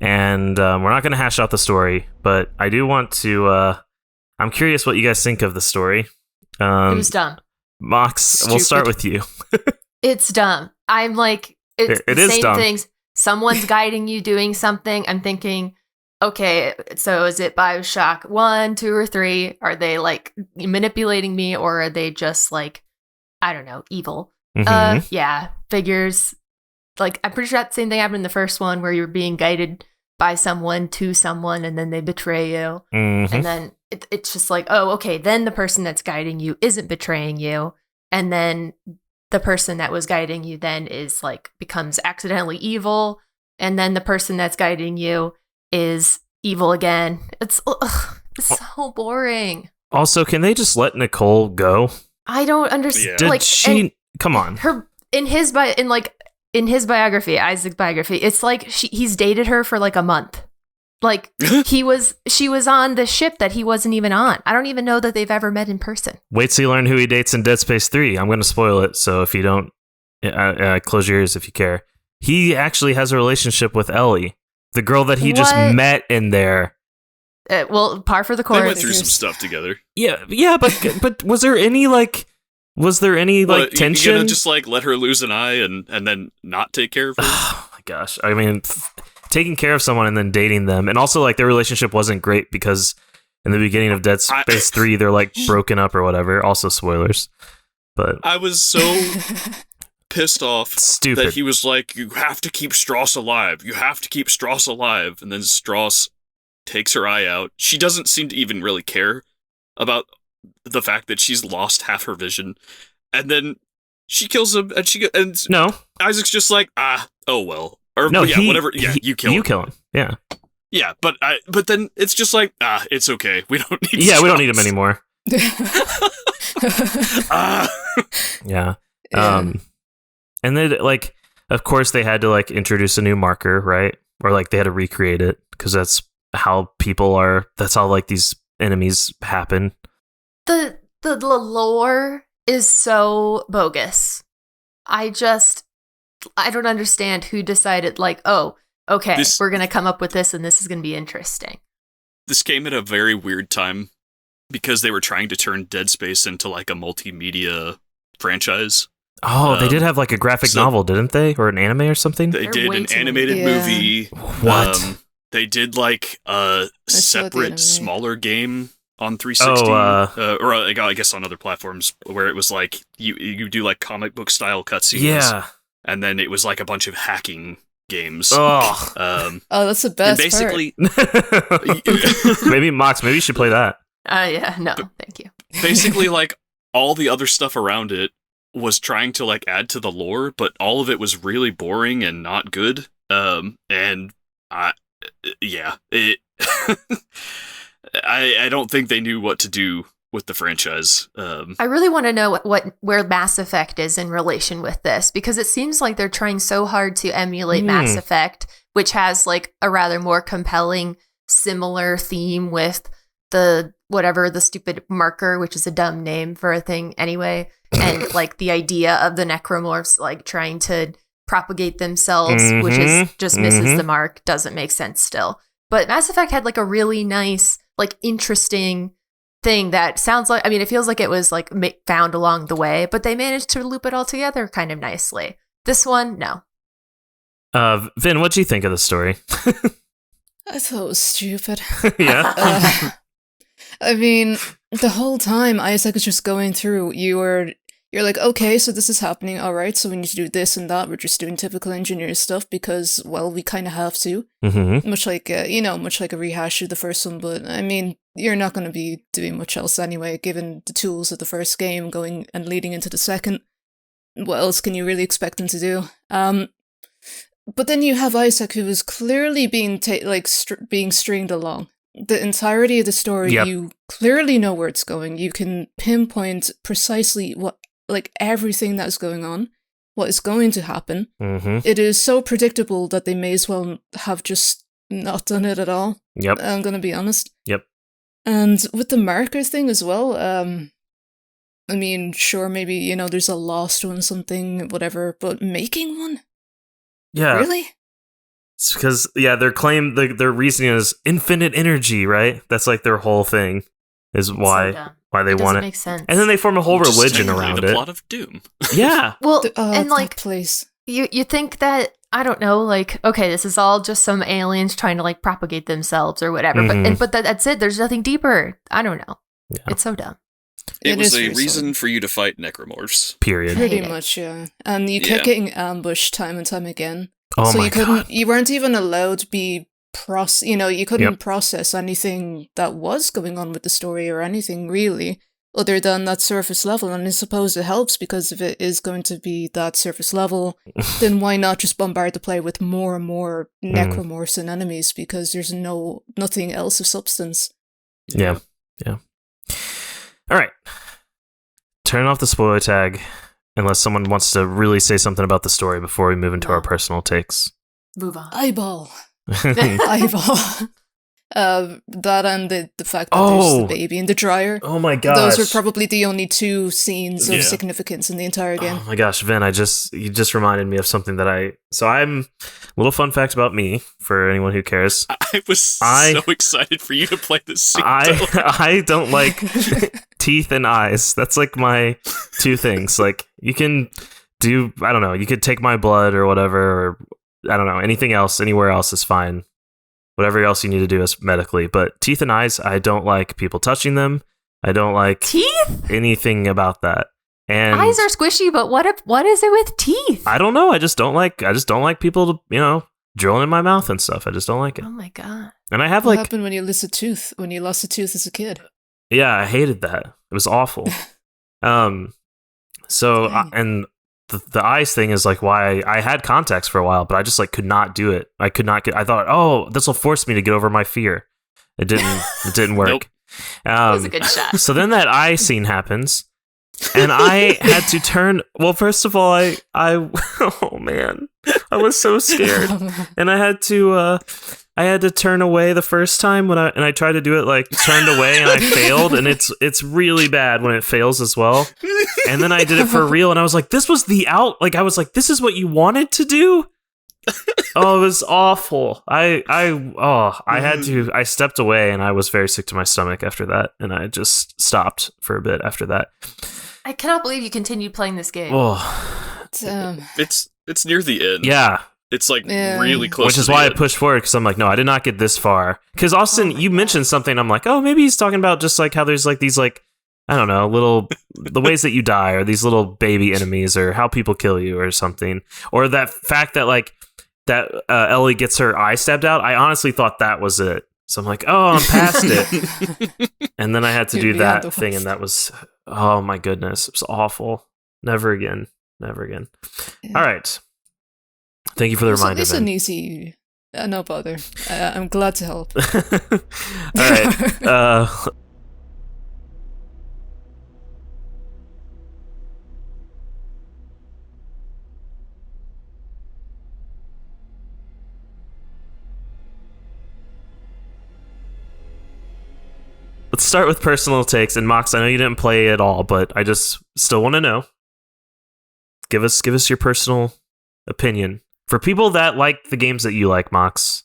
And we're not going to hash out the story, but I do want to... I'm curious what you guys think of the story. It was dumb. Mox, we'll start Stupid. with you. It's dumb. I'm like, it's It the is same dumb. things. Someone's guiding you doing something. I'm thinking, okay, so is it Bioshock 1, 2, or 3? Are they like manipulating me, or are they just like, I don't know, evil? Mhm. Yeah, figures. Like, I'm pretty sure that same thing happened in the first one where you're being guided by someone to someone and then they betray you. Mhm. And then it's just like, oh, okay, then the person that's guiding you isn't betraying you. And then the person that was guiding you then is like, becomes accidentally evil. And then the person that's guiding you is evil again. It's So boring. Also, can they just let Nicole go? I don't understand. Yeah. Did she? Come on. Her in his biography, Isaac's biography, it's like he's dated her for like a month. Like she was on the ship that he wasn't even on. I don't even know that they've ever met in person. Wait till you learn who he dates in Dead Space 3. I'm going to spoil it, so if you don't, close your ears if you care. He actually has a relationship with Ellie, the girl that he just met in there. Well, par for the course. They went through some stuff together. Yeah, but was there any tension? You gonna just like let her lose an eye and then not take care of her? Oh my gosh! I mean, taking care of someone and then dating them, and also like their relationship wasn't great because in the beginning of Dead Space 3, they're like broken up or whatever. Also spoilers, but I was so pissed off Stupid. that he was like, "You have to keep Strauss alive. You have to keep Strauss alive," and then Strauss takes her eye out. She doesn't seem to even really care about the fact that she's lost half her vision, and then she kills him, and no, Isaac's just like, oh well. Or, no, whatever. Yeah, you kill him. You kill him. Yeah. Yeah, but then it's just like, it's okay. We don't need. Yeah, Strauss. we don't need him anymore. Yeah. And then like, of course, they had to like introduce a new marker, right? Or like they had to recreate it because that's how people are. That's how like these enemies happen. The lore is so bogus. I don't understand who decided, like, oh, okay, we're going to come up with this and this is going to be interesting. This came at a very weird time because they were trying to turn Dead Space into like a multimedia franchise. Oh, they did have like a graphic novel, didn't they? Or an anime or something? They did an animated movie. What? They did like a separate, smaller game on 360, or I guess on other platforms, where it was like you do like comic book style cutscenes. Yeah. And then it was like a bunch of hacking games. Oh, that's the best basically, maybe Mox, maybe you should play that. Yeah, no, thank you. Basically, like all the other stuff around it was trying to like add to the lore, but all of it was really boring and not good. I don't think they knew what to do with the franchise. I really want to know where Mass Effect is in relation with this, because it seems like they're trying so hard to emulate Mass Effect, which has like a rather more compelling, similar theme with the stupid marker, which is a dumb name for a thing anyway, and like the idea of the necromorphs like trying to propagate themselves, which is just misses the mark, doesn't make sense still. But Mass Effect had like a really nice, like interesting thing that sounds like, I mean, it feels like it was like found along the way, but they managed to loop it all together kind of nicely. This one, no. Vynn, what do you think of the story? I thought it was stupid. Yeah. I mean, the whole time Isaac is just going through, you're like, okay, so this is happening, alright, so we need to do this and that, we're just doing typical engineer stuff because, well, we kind of have to. Mm-hmm. Much like a rehash of the first one, but I mean, you're not going to be doing much else anyway, given the tools of the first game going and leading into the second. What else can you really expect them to do? But then you have Isaac, who is clearly being being stringed along. The entirety of the story, You clearly know where it's going. You can pinpoint precisely everything that's going on, what is going to happen. Mm-hmm. It is so predictable that they may as well have just not done it at all. Yep. I'm going to be honest. Yep. And with the marker thing as well, I mean, sure, maybe, there's a lost one, something, whatever, but making one? Yeah. Really? It's because, their reasoning is infinite energy, right? That's like their whole thing, is why they want it. Make sense. And then they form a whole religion around the it. plot of Doom. Yeah. Well, and like, place. You think that, I don't know, like, okay, this is all just some aliens trying to like propagate themselves or whatever, but that's it. There's nothing deeper. I don't know. Yeah. It's so dumb. It was a reason for you to fight necromorphs. Period. Pretty much, yeah. And you kept getting ambushed time and time again. Oh so my God. You weren't even allowed to be you couldn't process anything that was going on with the story or anything really, other than that surface level. And I suppose it helps, because if it is going to be that surface level, then why not just bombard the player with more and more necromorphs and enemies, because there's nothing else of substance. Yeah. All right. Turn off the spoiler tag unless someone wants to really say something about the story before we move into our personal takes. Move on. Eyeball. Eyeball. That and the fact that there's the baby in the dryer. Oh my gosh. Those were probably the only two scenes of significance in the entire game. Oh my gosh, Vin, you just reminded me of something that so I'm a little fun fact about me for anyone who cares. I was so excited for you to play this scene. I don't like teeth and eyes. That's like my two things. Like you can do, I don't know, you could take my blood or whatever, or I don't know, anything else, anywhere else is fine. Whatever else you need to do is medically. But teeth and eyes, I don't like people touching them. I don't like teeth? Anything about that. And eyes are squishy, but what is it with teeth? I don't know. I just don't like people to, drilling in my mouth and stuff. I just don't like it. Oh my god. And I have what happened when you lost a tooth as a kid? Yeah, I hated that. It was awful. The eyes thing is like why I had contacts for a while, but I just like could not do it. I thought, oh, this will force me to get over my fear. It didn't work. Nope. That was a good shot. So then that eye scene happens, and I had to turn. Well, first of all, I oh man, I was so scared, and I had to turn away the first time when I tried to do it like turned away and I failed, and it's really bad when it fails as well. And then I did it for real, and I was like, this was I was like, this is what you wanted to do. Oh, it was awful. I stepped away, and I was very sick to my stomach after that, and I just stopped for a bit after that. I cannot believe you continued playing this game. Oh, it's near the end. Yeah. It's like really close. Which is why I pushed forward, because I'm like, no, I did not get this far. Because Austin, you mentioned something. I'm like, oh, maybe he's talking about just like how there's like these like, I don't know, the ways that you die, or these little baby enemies, or how people kill you, or something, or that fact that like that Ellie gets her eye stabbed out. I honestly thought that was it. So I'm like, oh, I'm past it. And then I had to do that thing, and that was, oh my goodness, it was awful. Never again. Yeah. All right. Thank you for the reminder. It's an easy. No bother. I'm glad to help. All right. Let's start with personal takes. And Mox, I know you didn't play at all, but I just still want to know. Give us your personal opinion. For people that like the games that you like, Mox.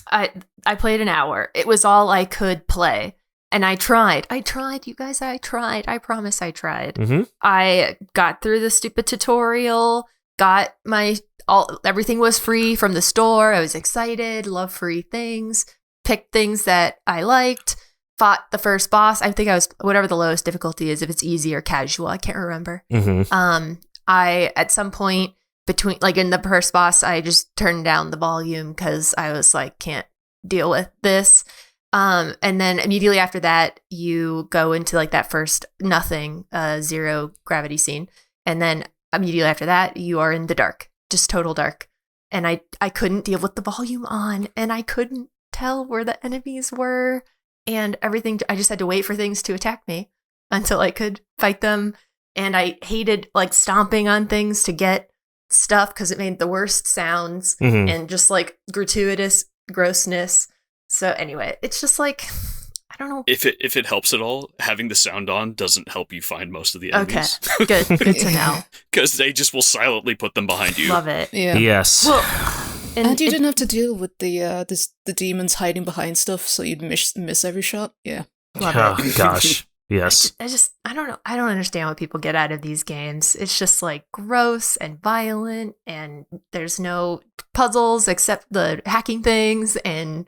I played an hour. It was all I could play. And I tried, you guys, I tried. I promise I tried. Mm-hmm. I got through the stupid tutorial, everything was free from the store. I was excited, love free things, picked things that I liked, fought the first boss. I think I was, whatever the lowest difficulty is, if it's easy or casual, I can't remember. Mm-hmm. I, at some point, between like in the first boss, I just turned down the volume because I was like, can't deal with this. And then immediately after that, you go into like that first zero gravity scene. And then immediately after that, you are in the dark, just total dark. And I couldn't deal with the volume on, and I couldn't tell where the enemies were and everything. I just had to wait for things to attack me until I could fight them. And I hated like stomping on things to get stuff because it made the worst sounds and just like gratuitous grossness. So anyway, it's just like, I don't know. If it helps at all, having the sound on doesn't help you find most of the enemies. Okay, good to know. Because they just will silently put them behind you. Love it. Yeah. Yes. Well, and you didn't have to deal with the demons hiding behind stuff, so you'd miss every shot. Yeah. Love it. Gosh. Yes. I don't know. I don't understand what people get out of these games. It's just like gross and violent, and there's no puzzles except the hacking things, and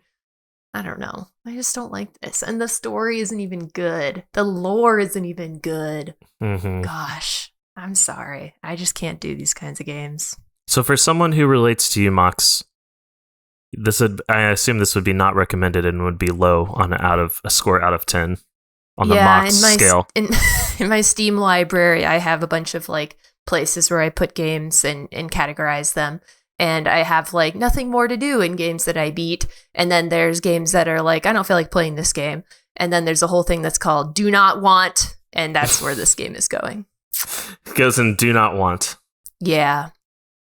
I don't know. I just don't like this. And the story isn't even good. The lore isn't even good. Mm-hmm. Gosh, I'm sorry. I just can't do these kinds of games. So for someone who relates to you, Mox, I assume this would be not recommended and would be low on a score out of 10 on the Mox scale. In my Steam library, I have a bunch of like places where I put games and categorize them. And I have like nothing more to do in games that I beat. And then there's games that are like, I don't feel like playing this game. And then there's a whole thing that's called do not want, and that's where this game is going. It goes in do not want. Yeah.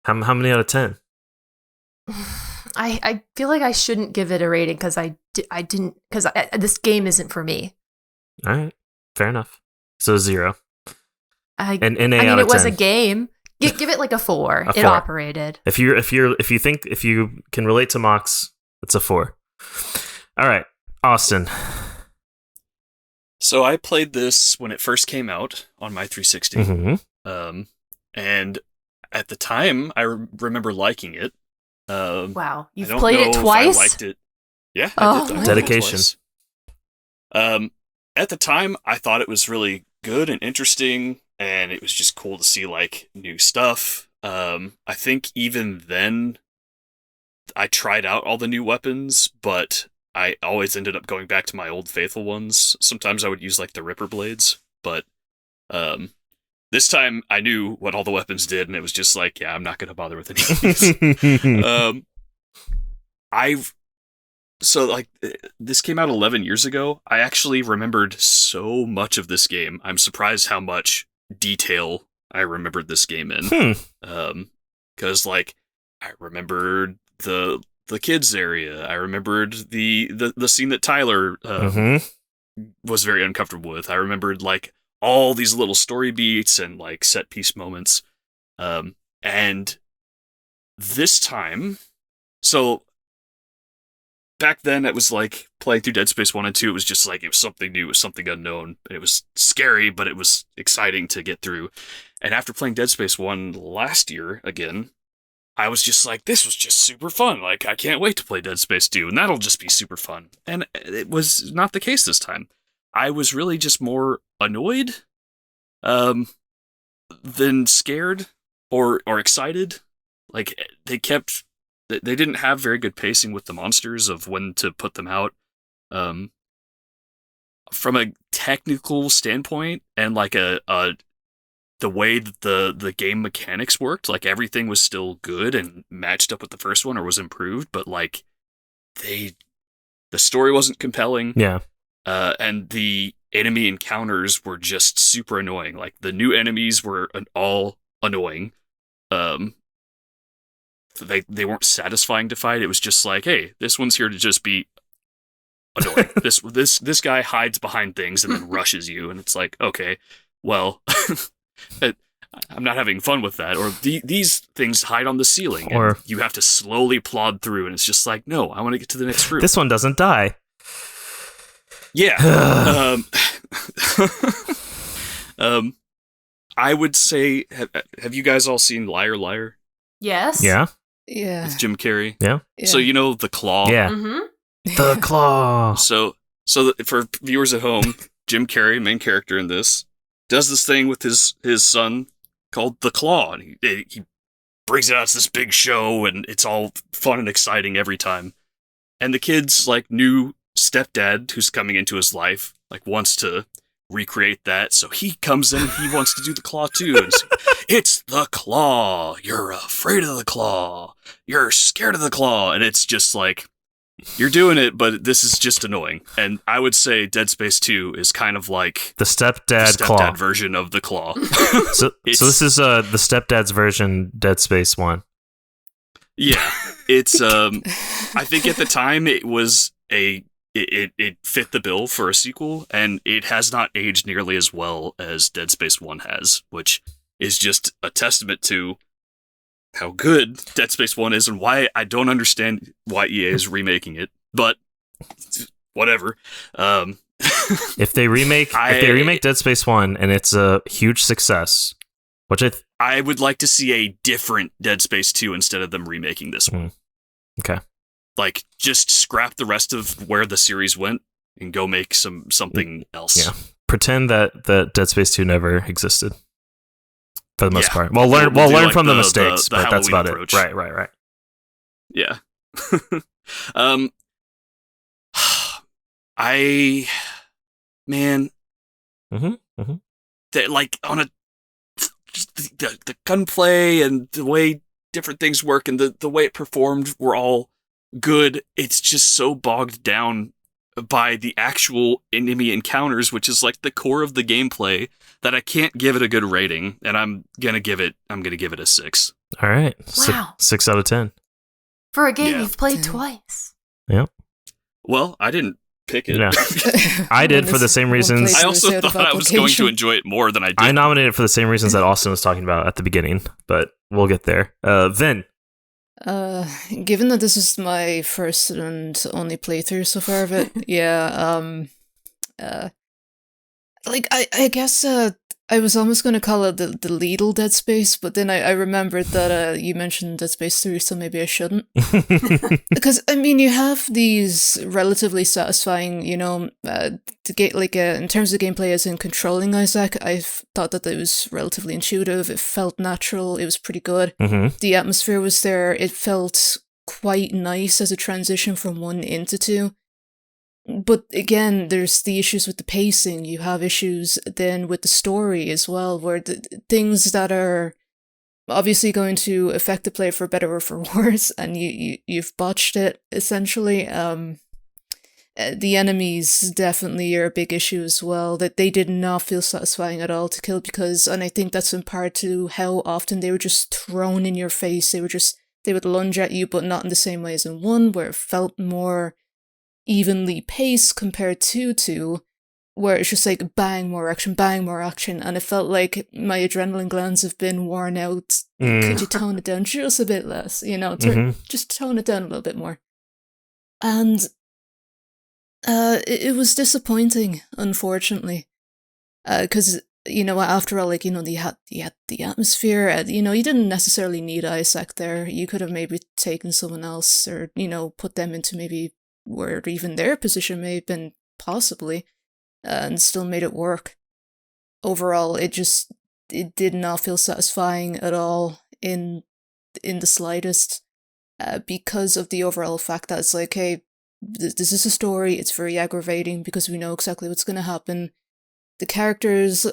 How many out of 10? I feel like I shouldn't give it a rating because I didn't, because this game isn't for me. All right. Fair enough. So 0. And an A I mean, out of it was 10. a game. Give it like a 4. A It 4. operated. If you can relate to Mox, it's a 4. All right, Austin. So I played this when it first came out on my 360. Mm-hmm. And at the time, I remember liking it. Wow, you've I don't played know it if twice? I liked it. Yeah, Oh, I did. my Dedication. At the time, I thought it was really good and interesting, and it was just cool to see like new stuff. I think even then, I tried out all the new weapons, but I always ended up going back to my old faithful ones. Sometimes I would use like the Ripper Blades, but this time I knew what all the weapons did, and it was just like, yeah, I'm not going to bother with any of these. So like this came out 11 years ago. I actually remembered so much of this game. I'm surprised how much detail I remembered this game in. Because like I remembered the kids area. I remembered the scene that Tyler was very uncomfortable with. I remembered like all these little story beats and like set piece moments. And this time, so back then it was like playing through Dead Space 1 and 2, it was just like it was something new, it was something unknown. It was scary, but it was exciting to get through. And after playing Dead Space 1 last year again, I was just like, this was just super fun. Like, I can't wait to play Dead Space 2, and that'll just be super fun. And it was not the case this time. I was really just more annoyed than scared or excited. Like, they didn't have very good pacing with the monsters of when to put them out. From a technical standpoint and like the way that the game mechanics worked, like everything was still good and matched up with the first one or was improved, but like the story wasn't compelling. Yeah. And the enemy encounters were just super annoying. Like the new enemies were all annoying. They weren't satisfying to fight. It was just like, hey, this one's here to just be annoying. this guy hides behind things and then rushes you, and it's like, okay, well, I'm not having fun with that. Or these things hide on the ceiling, or and you have to slowly plod through, and it's just like, no, I want to get to the next room. This one doesn't die. Yeah. I would say, have you guys all seen Liar Liar? Yes. Yeah. Yeah. With Jim Carrey? Yeah. So you know The Claw? Yeah. Mm-hmm. The Claw. So for viewers at home, Jim Carrey, main character in this, does this thing with his son called The Claw. And he brings it out to this big show, and it's all fun and exciting every time. And the kid's like new stepdad who's coming into his life like wants to recreate that, so he comes in and he wants to do the Claw too. And so, it's the Claw. You're afraid of the Claw. You're scared of the Claw. And it's just like, you're doing it, but this is just annoying. And I would say Dead Space 2 is kind of like the stepdad Claw version of the Claw. so this is the stepdad's version Dead Space 1. Yeah. It's I think at the time it was it fit the bill for a sequel, and it has not aged nearly as well as Dead Space 1 has, which is just a testament to how good Dead Space 1 is and why I don't understand why EA is remaking it, but whatever. If they remake Dead Space 1 and it's a huge success, which I would like to see a different Dead Space 2 instead of them remaking this one. Okay. Like, just scrap the rest of where the series went and go make something else. Yeah. Pretend that Dead Space 2 never existed. For the most part. Well, learn like from the mistakes, but that's about approach. It. Right. Yeah. That, like, on the gunplay and the way different things work and the way it performed were all good. It's just so bogged down by the actual enemy encounters, which is like the core of the gameplay, that I can't give it a good rating, and I'm gonna give it a 6. All right. Wow. 6 out of 10. For a game Yeah. you've played twice. Yep. Well, I didn't pick it. Yeah. I did for the same reasons. I also thought I was going to enjoy it more than I did. I nominated it for the same reasons that Austin was talking about at the beginning, but we'll get there. Vin. Given that this is my first and only playthrough so far of it, like I guess I was almost going to call it the Lidl Dead Space, but then I remembered that you mentioned Dead Space 3, so maybe I shouldn't. Because I mean, you have these relatively satisfying, in terms of gameplay, as in controlling Isaac, I thought that it was relatively intuitive. It felt natural. It was pretty good. Mm-hmm. The atmosphere was there. It felt quite nice as a transition from 1 into 2. But again, there's the issues with the pacing. You have issues then with the story as well, where the things that are obviously going to affect the play for better or for worse, and you've botched it, essentially. The enemies definitely are a big issue as well, that they did not feel satisfying at all to kill, and I think that's in part to how often they were just thrown in your face. They would lunge at you, but not in the same way as in 1, where it felt more evenly paced compared to 2, where it's just like bang, more action, and it felt like my adrenaline glands have been worn out. Could you tone it down just a bit less? Just tone it down a little bit more. And it was disappointing, unfortunately, because after all, you had the atmosphere. You didn't necessarily need Isaac there. You could have maybe taken someone else, or put them into maybe where even their position may have been, possibly, and still made it work. Overall, it did not feel satisfying at all in the slightest, because of the overall fact that it's like, hey, this is a story. It's very aggravating because we know exactly what's going to happen. The characters,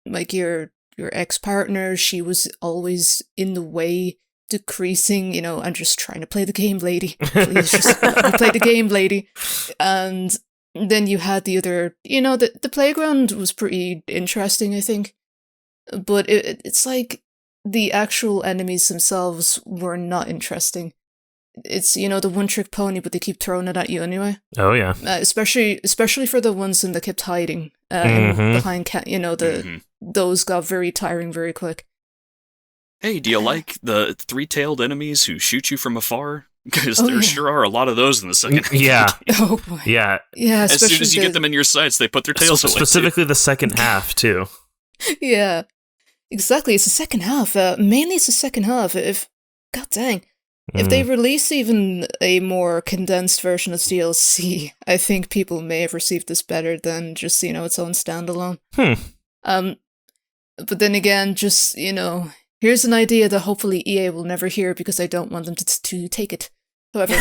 like your ex-partner, she was always in the way, decreasing, I'm just trying to play the game, lady. Please just let me play the game, lady. And then you had the other, the playground was pretty interesting, I think. But it's like the actual enemies themselves were not interesting. It's, the one-trick pony, but they keep throwing it at you anyway. Oh, yeah. Especially for the ones that kept hiding behind, those got very tiring very quick. Hey, do you like the 3-tailed enemies who shoot you from afar? Because there sure are a lot of those in the second. Yeah. Oh boy. Yeah. Yeah. As soon as you get them in your sights, they put their tails away. Specifically the second half, too. Yeah. Exactly. It's the second half. Mainly it's the second half. God dang. If they release even a more condensed version of DLC, I think people may have received this better than just, its own standalone. But then again, just, here's an idea that hopefully EA will never hear because I don't want them to take it. However,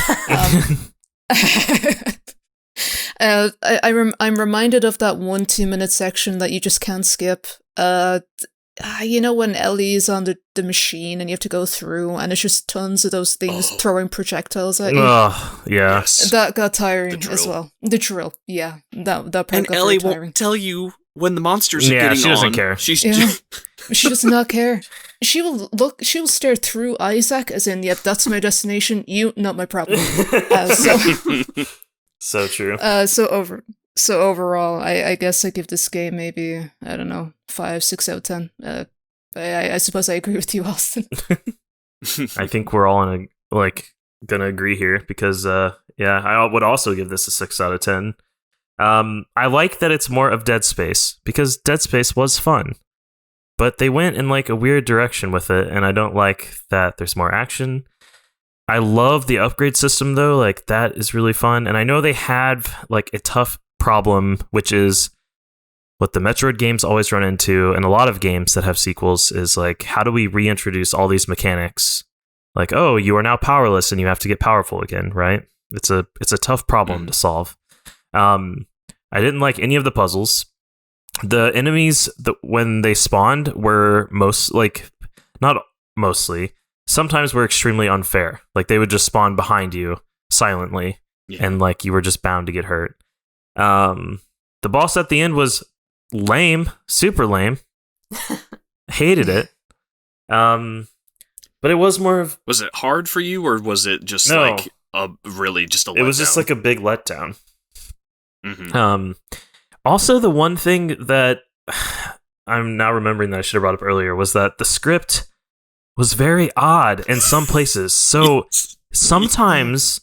I'm reminded of that 1 2-minute section that you just can't skip. When Ellie is on the machine and you have to go through, and it's just tons of those things throwing projectiles at you. Oh, yeah. Yes. That got tiring as well. The drill, yeah. That part and got Ellie very tiring. won't tell you when the monsters are getting on. She doesn't care. She does not care. She will stare through Isaac as in, yep, that's my destination, you, not my problem. So true. So overall, I guess I give this game maybe, I don't know, 5, 6 out of 10. I suppose I agree with you, Austin. I think we're all gonna agree here because, I would also give this a 6 out of 10. I like that it's more of Dead Space because Dead Space was fun, but they went in a weird direction with it, and I don't like that there's more action. I love the upgrade system though, that is really fun, and I know they had a tough problem, which is what the Metroid games always run into, and a lot of games that have sequels is how do we reintroduce all these mechanics? You are now powerless and you have to get powerful again, right? It's a tough problem to solve. I didn't like any of the puzzles. The enemies when they spawned were sometimes were extremely unfair. They would just spawn behind you silently, and you were just bound to get hurt. The boss at the end was lame, super lame. Hated it. But it was more of... Was it hard for you, or was it just really just a letdown? It was just like a big letdown. Mm-hmm. Also, the one thing that I'm now remembering that I should have brought up earlier was that the script was very odd in some places. So sometimes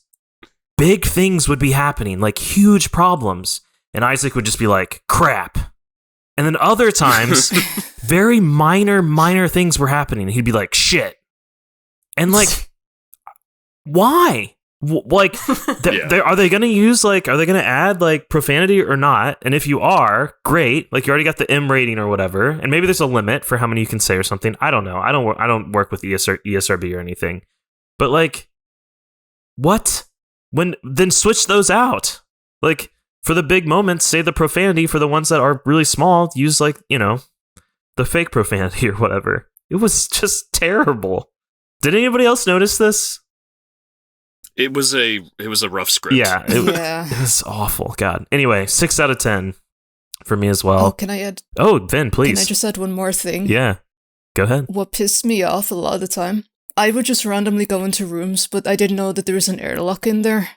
big things would be happening, like huge problems, and Isaac would just be like, crap. And then other times, very minor things were happening, and he'd be like, shit. And like, why? Like, are they going to use, like, are they going to add, like, profanity or not? And if you are, great. Like, you already got the M rating or whatever. And maybe there's a limit for how many you can say or something. I don't know. I don't work with ESRB or anything. But, like, what? Then switch those out. Like, for the big moments, say the profanity. For the ones that are really small, use, like, you know, the fake profanity or whatever. It was just terrible. Did anybody else notice this? It was a rough script. Yeah, it was awful. God. Anyway, 6 out of 10 for me as well. Oh, can I add? Oh, Vynn, please. Can I just add one more thing? Yeah, go ahead. What pissed me off a lot of the time, I would just randomly go into rooms, but I didn't know that there was an airlock in there,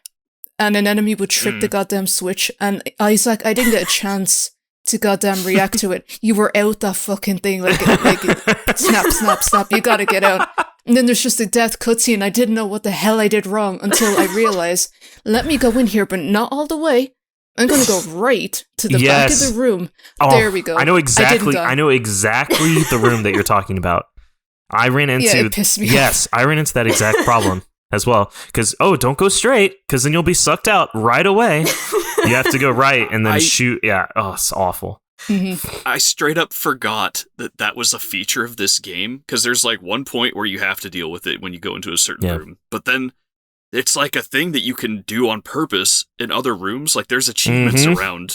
and an enemy would trip the goddamn switch, and Isaac, I didn't get a chance to goddamn react to it. You were out that fucking thing, like snap, you gotta get out. And then there's just a death cutscene. I didn't know what the hell I did wrong until I realized, let me go in here, but not all the way. I'm gonna go right to the back of the room. Oh, there we go. I know exactly the room that you're talking about. I ran into it pissed me off. I ran into that exact problem as well. Because don't go straight, because then you'll be sucked out right away. You have to go right and then shoot. Yeah, it's awful. Mm-hmm. I straight up forgot that was a feature of this game, because there's like one point where you have to deal with it when you go into a certain room, but then it's like a thing that you can do on purpose in other rooms. Like there's achievements around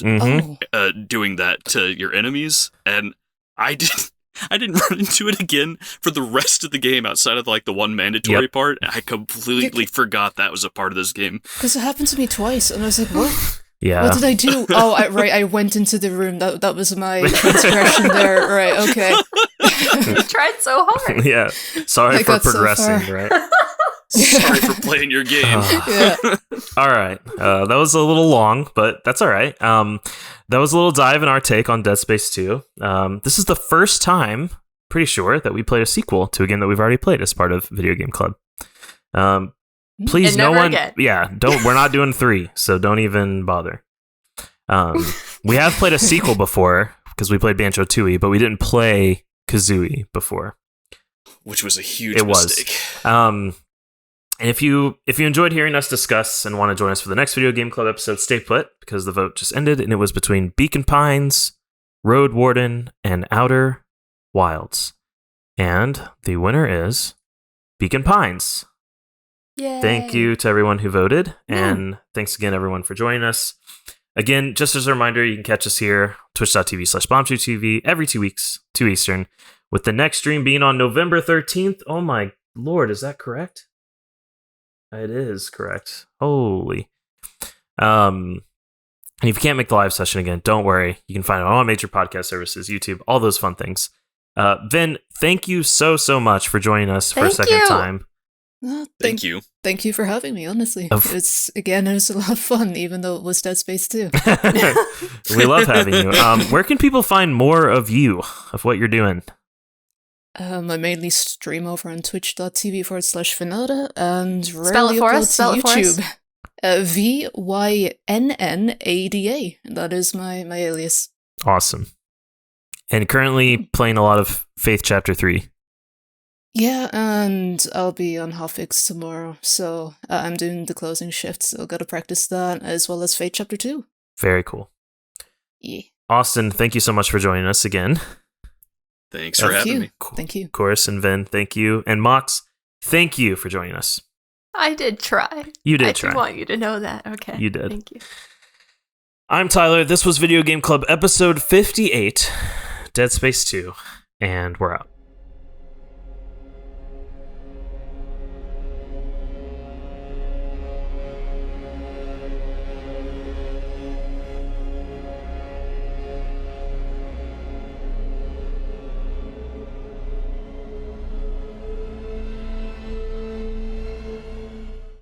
doing that to your enemies, and I didn't run into it again for the rest of the game outside of like the one mandatory part. I completely forgot that was a part of this game. Because it happened to me twice, and I was like, what? Yeah. What did I do? Oh, I went into the room. That was my transgression there. Right, okay. You tried so hard. Yeah. Sorry for progressing, right? Sorry for playing your game. Yeah. All right. That was a little long, but that's all right. That was a little dive in our take on Dead Space 2. This is the first time, pretty sure, that we played a sequel to a game that we've already played as part of Video Game Club. Please, and no one. Again. Yeah, don't. We're not doing 3, so don't even bother. We have played a sequel before because we played Banjo-Tooie, but we didn't play Kazooie before, which was a huge mistake. And if you enjoyed hearing us discuss and want to join us for the next Video Game Club episode, stay put, because the vote just ended, and it was between Beacon Pines, Road Warden, and Outer Wilds, and the winner is Beacon Pines. Yay. Thank you to everyone who voted, and thanks again, everyone, for joining us. Again, just as a reminder, you can catch us here, twitch.tv/BombchuTV, every 2 weeks, 2 Eastern, with the next stream being on November 13th. Oh my lord, is that correct? It is correct. Holy. And if you can't make the live session again, don't worry. You can find it on all major podcast services, YouTube, all those fun things. Vynn, thank you so much for joining us for a second time. Thank you. Thank you for having me, honestly. It was a lot of fun, even though it was Dead Space 2. We love having you. Where can people find more of you, of what you're doing? I mainly stream over on twitch.tv/Vynada and Spell it for us. Spell it YouTube. VYNNADA. That is my alias. Awesome. And currently playing a lot of Faith Chapter 3. Yeah, and I'll be on Hotfix tomorrow, so I'm doing the closing shift, so gotta practice that, as well as Fate Chapter 2. Very cool. Yeah. Austin, thank you so much for joining us again. Thanks for having me. Thank you. Of course, and Vynn, thank you. And Mox, thank you for joining us. I did try. You did try. I want you to know that. Okay. You did. Thank you. I'm Tyler. This was Video Game Club episode 58, Dead Space 2, and we're out.